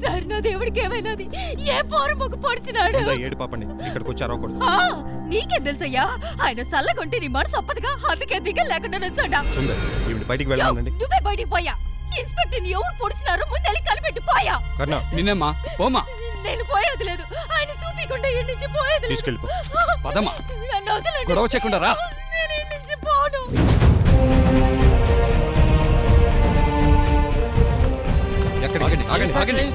Sir నా దేవుడికి ఏమైనాది? ఏ పోరు మొగ్గు పొడిచినాడు? ఏడు పాపండి, ఇక్కడికి వచ్చారో నీకేం తెలుసయ్యా? ఆయన సల్లగొంటే నీ మనసు ఒప్పదుగా, అందుకే దిగ లేకుండా నుంచోడా. బయటికి వెళ్ళాలండి. నువ్వే బయటికి పోయా. ఇన్స్పెక్టర్ ఎవరు పొడిచినారు ముందెళ్ళి కలిపెట్టి పోయా. నిన్నమ్మా పోమా. నేను పోయేది లేదు. ఆయన చూపికుండా ఇంటి నుంచి పోయేది లేదు. పదమ్మా, నన్ను వదలండి. గొడవ చేయకుండా రా. నేను ఇంటి నుంచి పోను.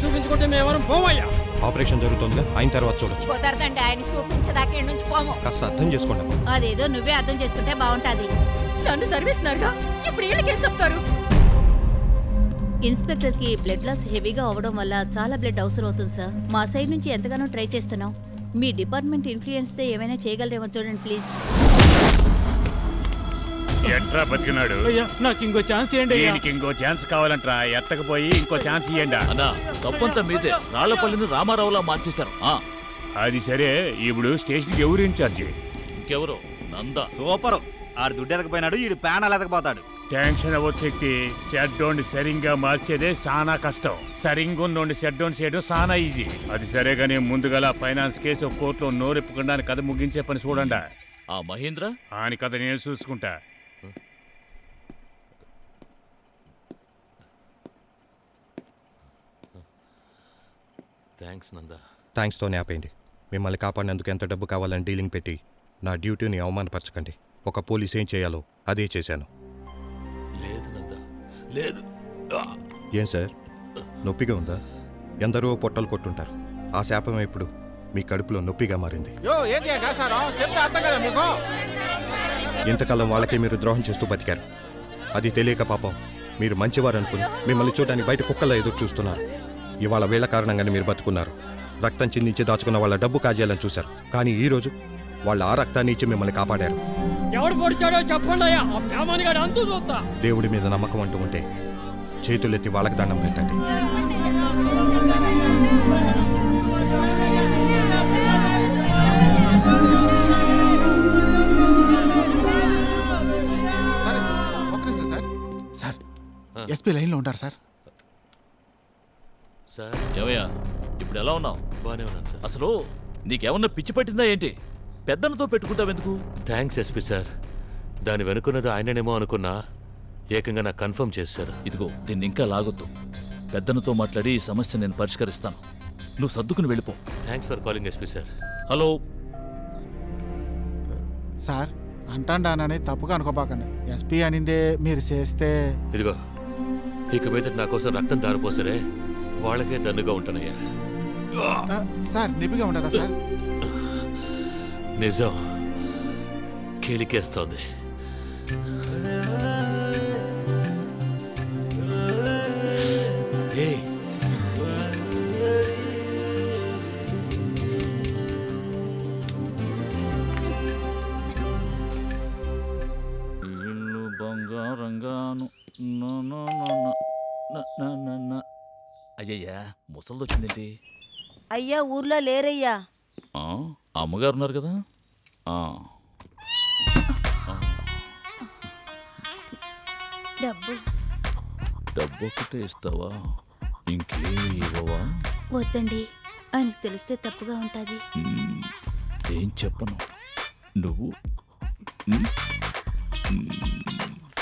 చూపించుకుంటే మేమెవరం పోమయ్యా. ఆపరేషన్ జరుగుతుందిగా, అయిన తర్వాత చూడొచ్చు. కుదరదండి, ఆయన చూపించదాకా ఇంటి నుంచి పోము. కాస్త అర్థం చేసుకోండి. అదేదో నువ్వే అర్థం చేసుకుంటే బాగుంటది. నన్ను తరివేసినారుగా, ఇప్పుడు వీళ్ళకేం చెప్తారు? ఇన్స్పెక్టర్ కి బ్లడ్ లాస్ హెవీగా అవడం వల్ల చాలా బ్లడ్ అవసరం అవుతుంది సార్. మా సైడ్ నుంచి ఎంతగానో ట్రై చేస్తున్నాం. మీ డిపార్ట్మెంట్ ఇన్ఫ్లుయెన్స్ తో ఏమైనా చేయగలరేమో చూడండి ప్లీజ్. ఎట్రా బతికినాడు? నాకు ఇంకో ఛాన్స్ ఇవ్వండి. ఇంకో ఛాన్స్ కావాలంటరా, ఎత్తకపోయి ఇంకో ఛాన్స్ ఇవ్వండి. అన్నా తప్పంతా మీదే. రాళ్లపల్లిని రామారావులా మార్చేశారు. అది సరే, ఇప్పుడు స్టేషన్కి ఎవరు ఇన్ఛార్జి? ఇంకెవరు? నందా. సూపర్. ఆడు దుడ్డు ఎదకపోయినాడు, ఈడు ప్యానల్ ఎదకపోతాడు. టెన్షన్ అవ్వచ్చి షట్ డౌన్ సరిగ్గా మార్చేదే చాలా కష్టం. సరిగ్గా షట్ డౌన్ చేయడం చాలా ఈజీ. అది సరే గానీ ముందుగా ఫైనాన్స్ కేసు కోర్టులో నోరెప్పుకుండా కథ ముగించే పని చూడండి. ఆ మహేంద్ర ఆని కథ నేను చూసుకుంటా. థ్యాంక్స్ నందా. థ్యాంక్స్తోనే ఆపేయండి. మిమ్మల్ని కాపాడినందుకు ఎంత డబ్బు కావాలని డీలింగ్ పెట్టి నా డ్యూటీని అవమానపరచకండి. ఒక పోలీస్ ఏం చేయాలో అదే చేశాను. లేదు నందా, లేదు. ఏం సార్, నొప్పిగా ఉందా? ఎందరో పొట్టలు కొట్టుంటారు. ఆ శాపం ఇప్పుడు మీ కడుపులో నొప్పిగా మారింది. ఇంతకాలం వాళ్ళకే మీరు ద్రోహం చేస్తూ బతికారు. అది తెలియక పాపం మీరు మంచివారు అనుకుని మిమ్మల్ని చూడడానికి బయట కుక్కలా ఎదురు చూస్తున్నారు. ఇవాళ వీళ్ళ కారణంగానే మీరు బతుకున్నారు. రక్తం చిందించి దాచుకున్న వాళ్ళ డబ్బు కాజేయాలని చూశారు. కానీ ఈ రోజు వాళ్ళు ఆ రక్తాన్ని ఇచ్చి మిమ్మల్ని కాపాడారు. దేవుడి మీద నమ్మకం అంటూ ఉంటే చేతులెత్తి వాళ్ళకి దండం పెట్టండి. సార్, ఎస్పీ లైన్లో ఉంటారు సార్. సార్ ఏమయ్యా, ఇప్పుడు ఎలా ఉన్నావు? బాగానే ఉన్నాను సార్. అసలు నీకేమన్నా పిచ్చి పట్టిందా ఏంటి? పెద్దలతో పెట్టుకుంటావెందుకు? Thanks SP sir. దాని వెనుకున్నది ఆయననేమో అనుకున్నా, ఏకంగా నాకు కన్ఫర్మ్ చేశారు. ఇదిగో దీన్ని ఇంకా లాగొద్దు. పెద్దలతో మాట్లాడి ఈ సమస్య నేను పరిష్కరిస్తాను. నువ్వు సర్దుకుని వెళ్ళిపో. Thanks for calling SP sir. Hello sir, అంటాండానని తప్పుగా అనుకోబాకండి. ఎస్పీ అనిందే మీరు చేస్తే. ఇదిగో ఇక మీద నా కోసం రక్తం దారిపోసరే వాళ్ళకే దన్నుగా ఉంటానయ్యా. సార్, నిపిగా ఉండదా సార్? నిజం కేలికేస్తోంది. ఇల్లు బంగారంగాను. అయ్యయ్యా, ముసలిదొచ్చిందేంటి? అయ్యా ఊర్లో లేరయ్యా. అమ్మగారు ఉన్నారు కదా. డబ్బు ఒకటే ఇస్తావా? ఇంకేమి ఇవ్వవా? వద్దండి, ఆయనకు తెలిస్తే తప్పుగా ఉంటుంది. ఏం చెప్పను. నువ్వు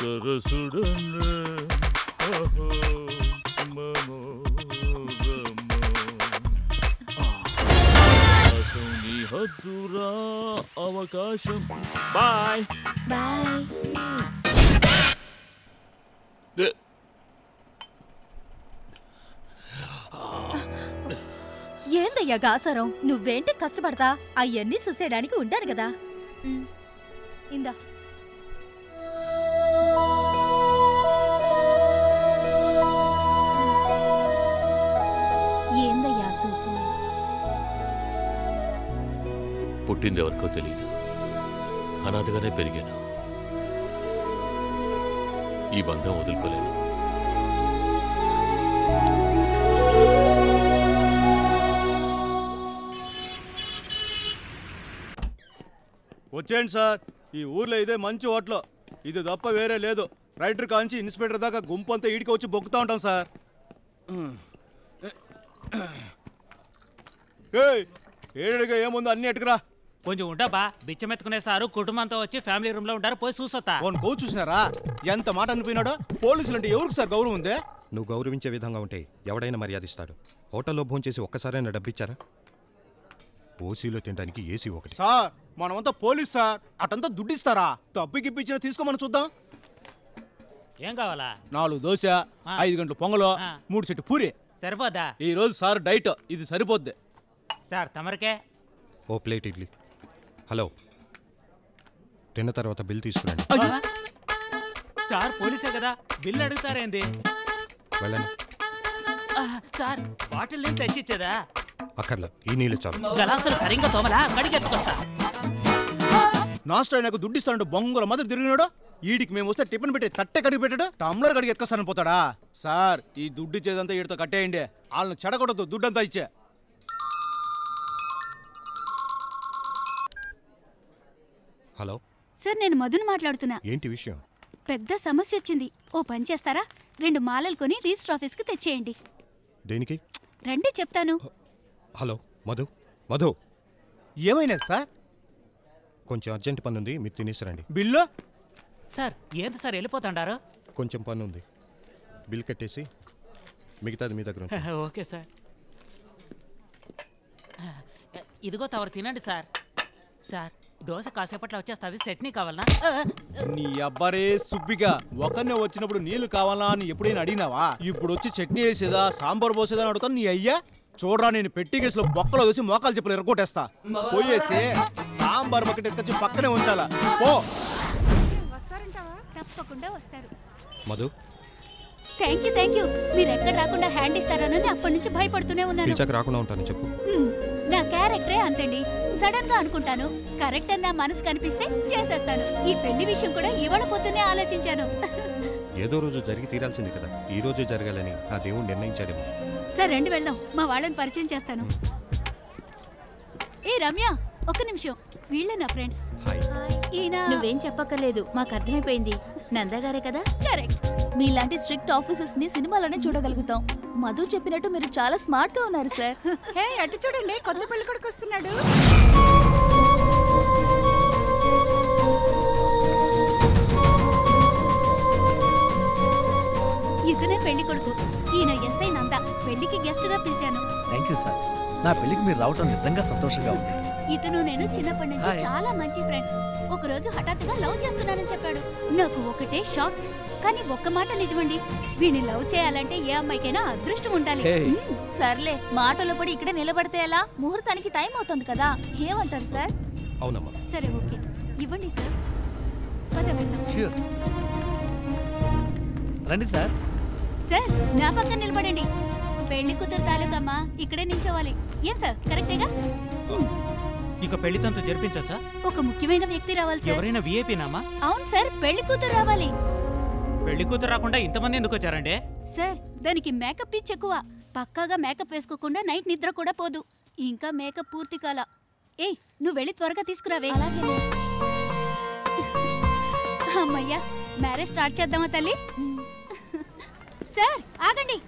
సరసుడన్నే హద్దురా అవకాశం. Bye bye. ఏందయ్యా గాసారం, నువ్వేంటి కష్టపడతా? అవన్నీ చూసేయడానికి ఉంటాను కదా. ఇందా ఏందయ్యా సూపు? పుట్టింది ఎవరికో తెలియదు, అనాథగానే పెరిగాను. ఈ బంధం వదులుకోలేను. వచ్చేయండి సార్, ఈ ఊర్లో ఇదే మంచి హోటల్. ఇది తప్ప వేరే లేదు. రైటర్ కాంచి ఇన్స్పెక్టర్ దాకా గుంపు అంతా ఈడికి వచ్చి బొక్కుతా ఉంటాం సార్. ఏడుగా ఏముందో అన్ని ఎట్టుకురా. కొంచెం ఉంటాబా, బిచ్చమెత్తుకునే సారు కుటుంబంతో వచ్చి ఫ్యామిలీ రూమ్ లో ఉంటారు, పోయి చూసొత్తా. కోచ్ చూసినారా ఎంత మాట అనిపోయినాడో? పోలీసులు అంటే ఎవరికి సార్ గౌరవం ఉందే? నువ్వు గౌరవించే విధంగా ఉంటే ఎవడైనా మర్యాదిస్తాడు. హోటల్లో భోంచేసి ఒక్కసారైనా డబ్బిచ్చారా? ఓసీలో తినడానికి ఏసీ ఒకటి. సార్ మనమంతా పోలీస్ సార్, అటంతా దుడ్డిస్తారా? తప్పికిప్పించిన తీసుకోమని చూద్దాం. ఏం కావాలా? 4 దోశ, 5 గంటలు పొంగలో, 3 సెట్టు పూరి. సరిపోద్దా? ఈ రోజు సార్ డైట్, ఇది సరిపోద్ది సార్. తమరికే ఓ ప్లేట్ ఇడ్లీ. హలో, తిన్న తర్వాత బిల్ తీసుకురండి. సార్ పోలీసే కదా, బిల్లు అడుగుతారేంది? వెళ్ళండి. సార్ బాటిల్ నీళ్ళు తెచ్చిచ్చేదా? అక్కర్లా, ఈ నీళ్ళు చాలు. గలాసులు సరిగ్గా తోమలా, కడిగెత్తుకొస్తా. నాస్ట్ ఆయనకు దుడ్డిస్తానంటూ బొంగుల మాదిరి తిరిగినాడు. ఈడికి మేము వస్తే టిఫిన్ పెట్టి తట్టె కడిగి పెట్టాడు, టమ్లర్ కడిగి ఎత్తుకొస్తానని పోతాడా? సార్ ఈ దుడ్డు ఇచ్చేదంతా ఈడితో కట్టేయండి, వాళ్ళని చెడగొడద్దు, దుడ్డంతా ఇచ్చే. హలో సార్, నేను మధుని మాట్లాడుతున్నా. ఏంటి విషయం? పెద్ద సమస్య వచ్చింది. ఓ పని చేస్తారా? 2 మాలలు కొని రిజిస్టర్ ఆఫీస్కి తెచ్చేయండి. దేనికి? రండి చెప్తాను. హలో మధు, మధు ఏమైనా సార్? కొంచెం అర్జెంట్ పని ఉంది, మీరు తినేసిరండి. బిల్లు? సార్ ఏంటి సార్ వెళ్ళిపోతాండారు? కొంచెం పని ఉంది, బిల్ కట్టేసి మిగతాది మీ దగ్గర ఉంచండి. Okay sir. ఇదిగో తవరు తినండి సార్. సార్ దోశ కాసేపట్లో వచ్చేస్తుంది, చట్నీ కావాలనా? నీ అబ్బారే సుబ్బిగా ఒకరినే వచ్చినప్పుడు నీళ్లు కావాలా అని ఎప్పుడైనా అడిగినావా? ఇప్పుడు వచ్చి చట్నీ వేసేదా సాంబార్ పోసేదా అని అడుగుతాను. నీ అయ్యా చూడరా, నేను పెట్టి గేసులో బొక్కలో వేసి మోకాలు చెప్పులు ఎరగొట్టేస్తా. పోయేసి సాంబార్ బకెట్ ఎత్తుకొచ్చి పక్కనే ఉంచాలా. పో. తప్పకుండా వస్తారు. Madhu thank you. మీరు ఎక్కడ రాకుండా హ్యాండ్ ఇస్తారనని అప్పటి నుంచి భయపడుతూనే ఉన్నాను. పిలిచాక రాకుండా ఉంటాను చెప్పు. నా క్యారెక్టరే అంతండి, సడన్ గా అనుకుంటాను. కరెక్ట్ అని నా మనసు కనిపిస్తే చేసేస్తాను. ఈ పెళ్లి విషయం కూడా ఇవాళ పొద్దున్నే ఆలోచించాను. ఏదో రోజు జరిగి తీరాల్సింది కదా, ఈ రోజే జరగాలని ఆ దేవుడు నిర్ణయించాడేమో. సరే రండి వెళ్దాం, మా వాళ్ళని పరిచయం చేస్తాను. ఏ రమ్య, ఒక్క నిమిషం. వీళ్ళే నా ఫ్రెండ్స్. ఈయన నువ్వేం చెప్పక్కర్లేదు, మాకు అర్థమైపోయింది. నందగారే కదా? కరెక్ట్. మీలాంటి స్ట్రిక్ట్ ఆఫీసర్స్ ని సినిమాలోనే చూడగలుగుతాం. మధు చెప్పినట్టు మీరు చాలా స్మార్ట్ గా ఉన్నారు సార్. హే అటు చూడండి, కొత్త పెళ్లి కొడుకు వస్తున్నాడు. ఇతనే పెళ్లి కొడుకు. ఈయన ఎస్ఐ నంద. పెళ్లికి గెస్ట్ గా పిలిచాను. Thank you sir. నా పెళ్లికి మీరు రావటం నిజంగా సంతోషంగా ఉంది. ఇతను నేను చిన్నప్పటి నుంచి చాలా మంచి ఫ్రెండ్స్. ఒక రోజు హఠాత్తుగా లవ్ చేస్తున్నానని చెప్పాడు. నాకు ఒకటే షాక్. కానీ ఒక్క మాట నిజమండి, వీడిని లవ్ చేయాలంటే ఏ అమ్మాయికైనా అదృష్టం ఉండాలి. సర్లే, మాటలో పడి ఇక్కడే నిలబడితే ఎలా? ముహూర్తానికి టైం అవుతుంది కదా, ఏమంటారు సార్? అవునమ్మా. సరే ఓకే, ఇవ్వండి సార్. పద వెళ్దాం. రండి సార్. సార్ నా పక్కన నిలబడండి. పెళ్లి కూతురు తాలూకమ్మా ఇక్కడే నించోవాలి. ఏం సార్ కరెక్టేగా? ఇక పెళ్లి తంతు జరిపించొచ్చా? ఒక ముఖ్యమైన వ్యక్తి రావాలి సార్. ఎవరైనా విఐపీ నామా? అవును సార్, పెళ్లి కూతురు రావాలి. పెళ్లి కూతురు రాకుండా ఇంతమంది ఎందుకు వచ్చారండి? సార్ దానికి మేకప్ పిచ్ ఎక్కువ. పక్కాగా మేకప్ వేసుకోకుండా నైట్ నిద్ర కూడా పోదు. ఇంకా మేకప్ పూర్తి కాల. ఏయ్ నువ్వు వెళ్ళి త్వరగా తీసుకురావే. అమ్మయ్యా, మ్యారేజ్ స్టార్ట్ చేద్దామా తల్లి? సార్ ఆగండి,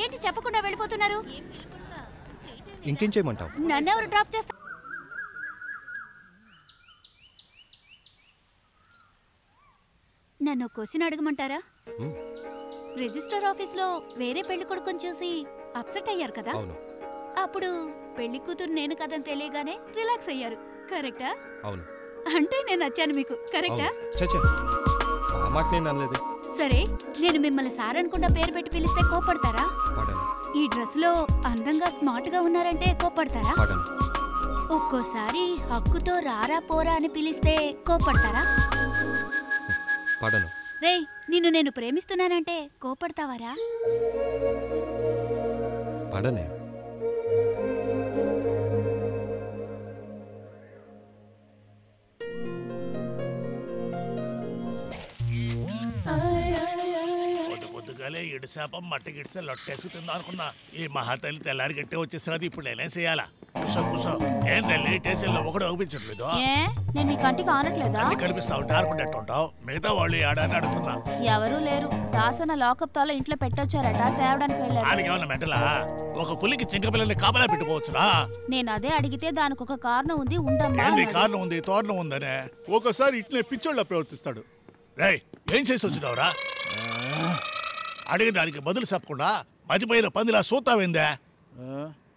ఏంటి చెప్పకుండా వెళ్ళిపోతున్నారు? ఇంకేం చేయమంటావు? నన్నెవరు డ్రాప్ చేస్తా? నన్ను క్వశ్చన్ అడగమంటారా? రిజిస్టర్ ఆఫీస్లో వేరే పెళ్లి కొడుకుని చూసి అప్సెట్ అయ్యారు కదా, అప్పుడు పెళ్లి కూతురు నేను కదని తెలియగానే రిలాక్స్ అయ్యారు, కరెక్టా? అవును. అంటే నేను నచ్చాను మీకు, కరెక్టా? ఆ మాట నేను అనలేదు. సరే, నేను మిమ్మల్ని సార్ అనుకుంటా పేరు పెట్టి పిలిస్తే కోపడతారా? ఈ డ్రెస్ లో అందంగా స్మార్ట్ గా ఉన్నారంటే కోపడతారా? ఒక్కోసారి హక్కుతో రారా పోరా అని పిలిస్తే కోపడతారా? పడను. రేయ్, నిన్ను నేను ప్రేమిస్తున్నానంటే కోపడతావారా? పడనే. పొద్దుగాలే ఇడిశాపం మట్టి గిడిసే లొట్టేసుకు తిందాం అనుకున్నా. ఈ మహాతల్లి తెల్లారి గట్టే వచ్చేసినది, ఇప్పుడు నేనేం చేయాలా? కూసో కూసో. ఏం తల్లి స్టేషన్లో ఒకడు అనిపించట్లేదు. ఏ నేను మీ కంటికి ఆనట్లేదా? అన్ని కనిపిస్తావు, డార్కుంటట్టు ఉంటావు. మిగతా వాళ్ళు ఆడని అడుగుతున్నా. ఎవరూ లేరు. దాసన లాకప్ తాలో ఇంట్లో పెట్టొచ్చారట, తేవడానికి వెళ్ళారు. ఆయనకి ఏమన్నా మెంటలా? ఒక పులికి చింక పిల్లల్ని కాపలా పెట్టుకోవచ్చునా? నేను అదే అడిగితే దానికి ఒక కారణం ఉంది, ఉండమ్మా ఏంది అన్నాడు. కారణం ఉంది, తోరణం ఉందనే. ఒకసారి ఇట్లే పిచ్చోళ్ళ ప్రవర్తిస్తాడు. రేయ్, ఏం చేసి వచ్చినావురా? అడిగి దానికి బదులు చెప్పకుండా మధ్యపోయిన పందిలా సూతావేందే?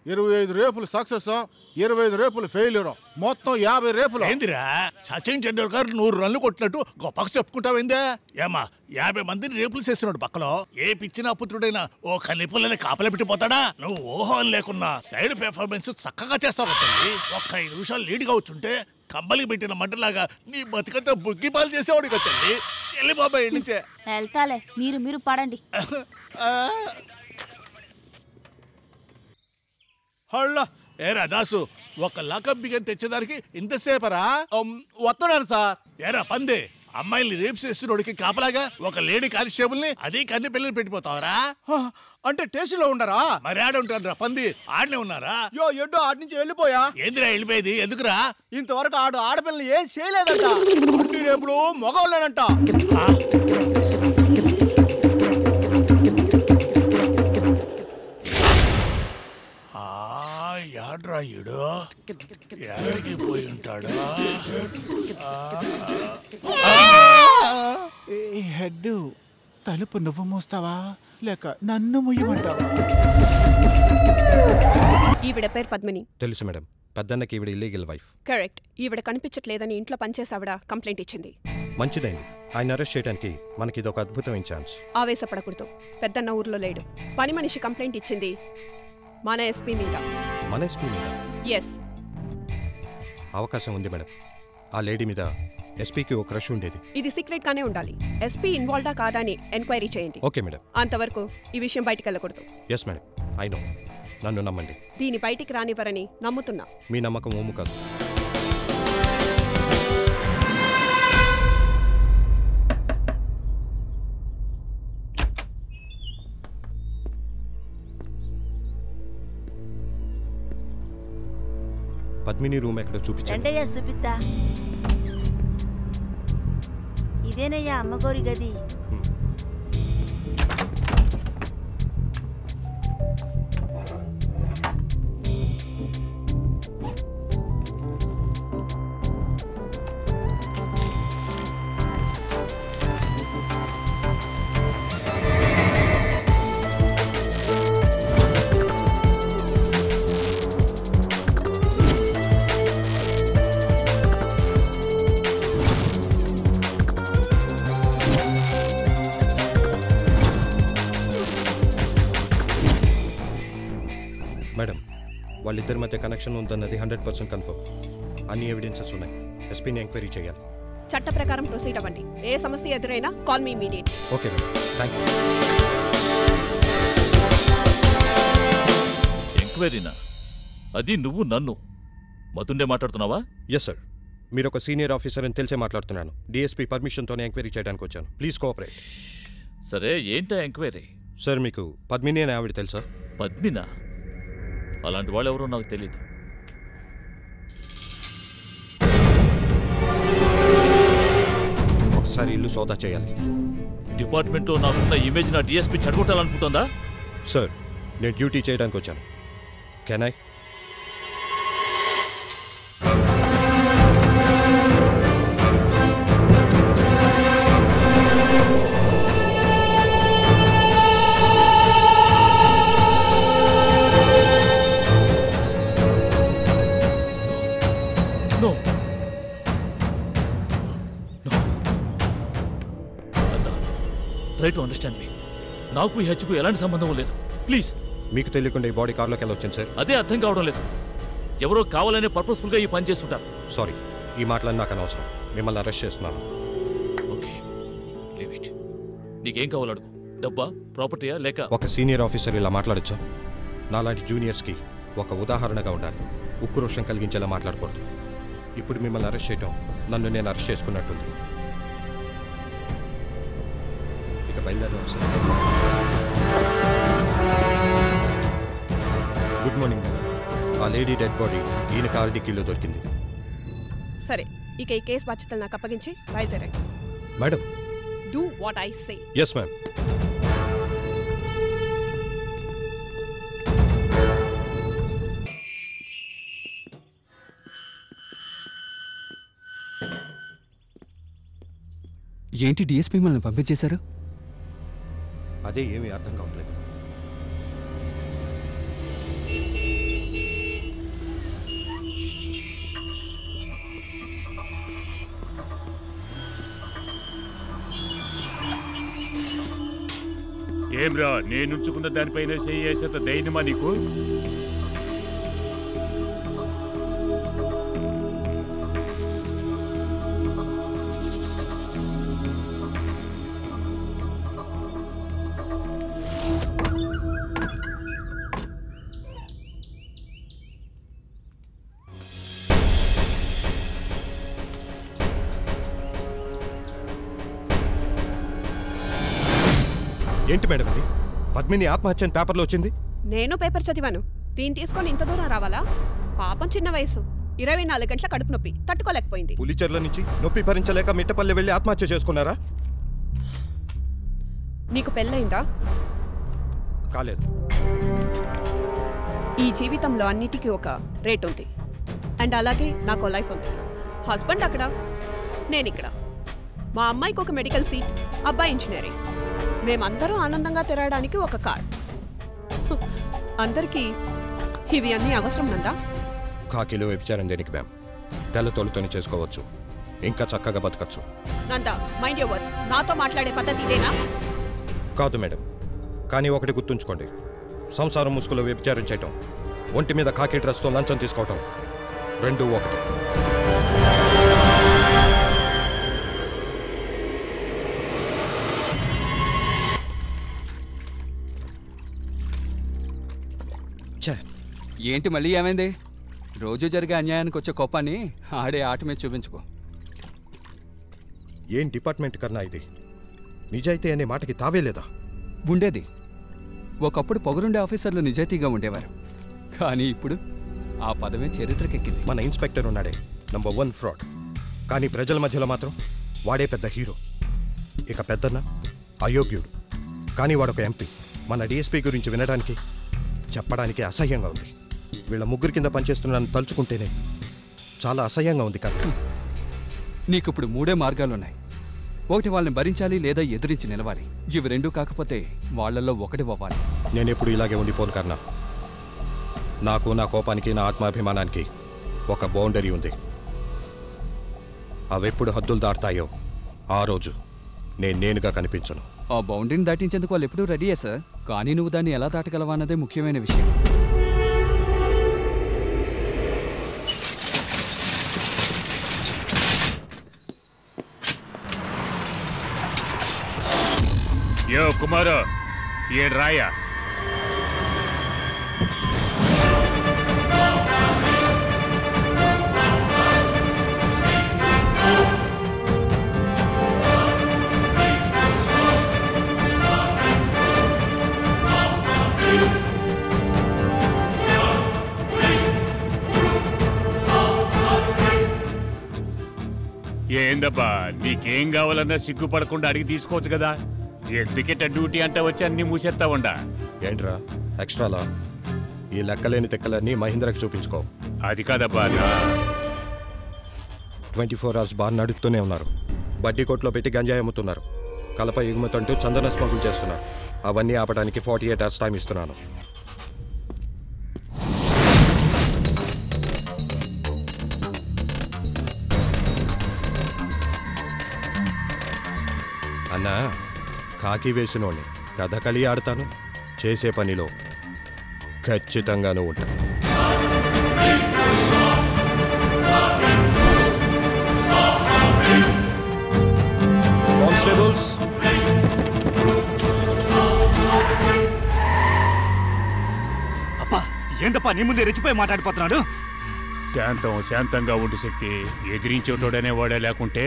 25 రేపులు సక్సెస్, 25 రేపులు ఫెయిల్యూర్, మొత్తం 50 రేపులు. ఏందిరా సచిన్ టెండూల్కర్ 100 రన్లు కొట్టినట్టు గొప్పకు చెప్పుకుంటావేందే? ఏమా 50 మందిని రేపులు చేస్తున్నాడు పక్కలో. ఏ పిచ్చిన పుత్రుడైనా ఓ కనిపుల్లని కాపలా పెట్టిపోతాడా? నువ్వు ఊహం లేకున్నా సైడ్ పెర్ఫార్మెన్స్ చక్కగా చేస్తావు తల్లి. ఒక్క 5 నిమిషాలు లీడ్గా వచ్చుంటే కంబలికి పెట్టిన మంటలాగా నీ బతికంతా బుగ్గిపాలు చేసేవాడు కదా తల్లి. వెళ్ళి బాబాయ్ నుంచే. వెళ్తాలే, మీరు పడండి. హళ్ళ ఏరా దాసు, ఒక లాకప్ బిగన్ తెచ్చేదానికి ఇంతసేపరా? వస్తున్నాను సార్. ఏరా పంది, అమ్మాయిల్ని రేపు చేస్తున్నోడికి కాపలాగా ఒక లేడీ కానిస్టేబుల్ ని అదే కన్ని పిల్లలు పెట్టిపోతావరా? అంటే స్టేషన్ లో ఉండరా? మరి ఆడ ఉంటారా పంది? ఆడనే ఉన్నారా? యో ఎడ్డో ఆడి నుంచి వెళ్ళిపోయా. ఏందిరా వెళ్ళిపోయేది? ఎందుకురా? ఇంతవరకు ఆడపిల్లని ఏం చేయలేదంట. ఎప్పుడు మగవాళ్ళేనంట. యాడ్రా ఈడు ఎక్కడికి పోయి ఉంటాడు? హెడ్, తలుపు నువ్వు మూస్తావా లేక నన్ను ముయ్యమంటావా? ఈవిడ పేరు పద్మిని. తెలుసు మేడం. పెద్దన్నకి ఈవిడ ఇల్లీగల్ వైఫ్. కరెక్ట్. ఈవిడ కనిపించట్లేదని ఇంట్లో పనిచేసావిడ కంప్లైంట్ ఇచ్చింది. మంచిదైంది. ఆయన అరెస్ట్ చేయడానికి మనకి ఇది ఒక అద్భుతమైన ఛాన్స్. ఆవేశపడకూడదు. పెద్దన్న ఊర్లో లేడు. పని మనిషి కంప్లైంట్ ఇచ్చింది మన ఎస్పీ మీద. మన ఎస్పీ మీద? ఎస్. అవకాశం ఉంది మేడం. ఆ లేడీ మీద ఎస్పీకి ఒక క్రష్ ఉండేది. ఇది సీక్రెట్ గానే ఉండాలి. ఎస్పీ ఇన్వాల్వ్డా కాదా అని ఎంక్వైరీ చేయండి. Okay madam. అంతవరకు ఈ విషయం బయటికి వెళ్ళకూడదు. Yes madam, I know. నన్ను నమ్మండి. దీని బయటికి రానివ్వరని నమ్ముతున్నా. మీ నమ్మకం ఓము కాదు. పద్మిని రూమ్ ఎక్కడో చూపించండి. రండయ్యా చూపిద్దా. ఇదేనయ్యా అమ్మగోరి గది. మేడం, వాళ్ళిద్దరి మధ్య కనెక్షన్ ఉందన్నది 100% కన్ఫర్మ్. అన్ని ఎవిడెన్సెస్ ఉన్నాయి. ఎస్పీని ఎంక్వైరీ చేయాలి. చట్ట ప్రకారం ప్రొసీడ్ అవ్వండి. ఏ సమస్య ఎదురైనా call me immediate. Okay madam, thank you. ఎంక్వైరీనా? అది నువ్వు నన్ను మతుండే మాట్లాడుతున్నావా? Yes sir. మీరు ఒక సీనియర్ ఆఫీసర్ అని తెలిసే మాట్లాడుతున్నాను. డిఎస్పీ పర్మిషన్తోనే ఎంక్వైరీ చేయడానికి వచ్చాను. Please cooperate. సరే, ఏంటా ఎంక్వైరీ? సార్, మీకు పద్మిని అని ఆవిడ తెలుసా? పద్మినా? అలాంటి వాళ్ళు ఎవరో నాకు తెలియదు. ఒకసారి ఇల్లు సోదా చేయాలి. డిపార్ట్మెంట్లో నాకున్న ఇమేజ్ నా డిఎస్పీ చెడగొట్టాలనుకుంటుందా? సార్, నేను డ్యూటీ చేయడానికి వచ్చాను. Can I? Try to understand me. నాకు ఈ హత్యకు ఎలాంటి సంబంధం లేదు. ప్లీజ్. మీకు తెలియకుండా ఈ బాడీ కార్లోకి వెళ్ళొచ్చాను సార్. అదే అర్థం కావడం లేదు. ఎవరో కావాలనే పర్పస్ఫుల్గా ఈ పని చేస్తుంటారు. సారీ, ఈ మాటలన్నీ నాకు అనవసరం. మిమ్మల్ని అరెస్ట్ చేస్తున్నాను. Okay, leave it. నీకేం కావాలి అడుగు. డబ్బా, ప్రాపర్టీయా, లేక? ఒక సీనియర్ ఆఫీసర్ ఇలా మాట్లాడచ్చా? నాలాంటి జూనియర్స్కి ఒక ఉదాహరణగా ఉండాలి. ఉక్రోషం కలిగించేలా మాట్లాడకూడదు. ఇప్పుడు మిమ్మల్ని అరెస్ట్ చేయటం నన్ను నేను అరెస్ట్ చేసుకున్నట్టుంది. ఇక బయలుదేరాం సార్. Good morning. ఆ లేడీ డెడ్ బాడీ ఈయన కార్ డిక్కీలో దొరికింది. సరే, ఇక ఈ కేసు బాధ్యతలు నాకు అప్పగించి బయలుదేరండి. Madam, do what I say. Yes ma'am. ఏంటి డిఎస్పీ మనల్ని పంపించేశారు? అదే ఏమీ అర్థం కావట్లేదు. ఏమ్రా, నేనుంచుకున్న దానిపైన చేసేంత ధైర్యమా నీకు? ఏంటి మేడం ఇది? పద్మిని ఆత్మహత్య అని పేపర్లో వచ్చింది. నేను పేపర్ చదివాను. దీన్ని తీసుకొని ఇంత దూరం రావాలా? పాపం చిన్న వయసు, 24 గంటల కడుపు నొప్పి తట్టుకోలేకపోయింది. పులిచెర్ల నుంచి నొప్పి భరించలేక మిట్టపల్లి వెళ్ళి ఆత్మహత్య చేసుకున్నారా? నీకు పెళ్ళయిందా? కాలేదు. ఈ జీవితంలో అన్నిటికీ ఒక రేట్ ఉంది. అండ్ అలాగే నాకు లైఫ్ ఉంది. హస్బెండ్ అక్కడ, నేను ఇక్కడ. మా అమ్మాయికి ఒక మెడికల్ సీట్, అబ్బాయి ఇంజనీరింగ్. మేమందరూ ఆనందంగా తిరగడానికి ఒక కార్. అందరికీ ఇవి అన్నీ అవసరం నందా? కాకిలో వ్యభిచారం దేనికి మ్యామ్? తెల్లతోలుతోనే చేసుకోవచ్చు, ఇంకా చక్కగా బతకచ్చు. Nanda, mind your words. నాతో మాట్లాడే పద్ధతి ఇదేనా? కాదు మేడం, కానీ ఒకటి గుర్తుంచుకోండి. సంసారం ముసుగులో వ్యభిచారం చేయటం, ఒంటి మీద కాకి డ్రెస్తో లంచం తీసుకోవటం రెండూ ఒకటి. ఏంటి మళ్ళీ ఏమైంది? రోజు జరిగే అన్యాయానికి వచ్చే కోపాన్ని ఆడే ఆట మీద చూపించుకో. ఏం డిపార్ట్మెంట్ కన్నా ఇది? నిజాయితీ అనే మాటకి తావేలేదా? ఉండేది. ఒకప్పుడు పొగరుండే ఆఫీసర్లు నిజాయితీగా ఉండేవారు, కానీ ఇప్పుడు ఆ పదమే చరిత్రకెక్కింది. మన ఇన్స్పెక్టర్ ఉన్నాడే నంబర్ 1 ఫ్రాడ్, కానీ ప్రజల మధ్యలో మాత్రం వాడే పెద్ద హీరో. ఇక పెద్దన్న అయోగ్యుడు, కానీ వాడొక ఎంపీ. మన డిఎస్పీ గురించి వినడానికి చెప్పడానికి అసహ్యంగా ఉంది. వీళ్ళ ముగ్గురు కింద పనిచేస్తున్నాను తలుచుకుంటేనే చాలా అసహ్యంగా ఉంది కదా. నీకు ఇప్పుడు 3 మార్గాలున్నాయి. ఒకటి వాళ్ళని భరించాలి, లేదా ఎదిరించి నిలవాలి. ఇవి రెండూ కాకపోతే వాళ్లలో ఒకటి అవ్వాలి. నేనెప్పుడు ఇలాగే ఉండిపోను కన్నా. నాకు, నా కోపానికి, నా ఆత్మాభిమానానికి ఒక బౌండరీ ఉంది. అవెప్పుడు హద్దులు దాటుతాయో ఆ రోజు నేనుగా కనిపించను. ఆ బౌండరీని దాటించేందుకు వాళ్ళు ఎప్పుడూ రెడీయే సార్, కానీ నువ్వు దాన్ని ఎలా దాటగలవా అన్నదే ముఖ్యమైన విషయం. యో కుమారు, ఏ రాయా? ఏందబ్బా, నీకేం కావాలన్నా సిగ్గుపడకుండా అడిగి తీసుకోవచ్చు కదా. ఎందుకేట డ్యూటీ అంటే వచ్చి అన్ని మూసేస్తా ఉండా? ఏంట్రా ఎక్స్ట్రాలా? ఈ లెక్కలేని తెక్కలన్నీ మహేంద్రకి చూపించుకో. అది కాదబ్బా, 24 hours బార్ నడుపుతూనే ఉన్నారు. బడ్డీ కొట్లో పెట్టి గంజాయి అమ్ముతున్నారు. కలప ఎగుమతంటూ చందన స్మగుల్ చేస్తున్నారు. అవన్నీ ఆపడానికి 48 hours టైం ఇస్తున్నాను. అన్నా, కాకి వేసినోని కథకళి ఆడతాను, చేసే పనిలో ఖచ్చితంగానూ ఉంటాను. కానిస్టేబుల్స్, అప్పా ఏందప్పా నీ ముందే రెచ్చిపోయి మాట్లాడిపోతున్నాడు? శాంతంగా ఉండు శక్తి. ఎదిరించేటోడనే వాడే లేకుంటే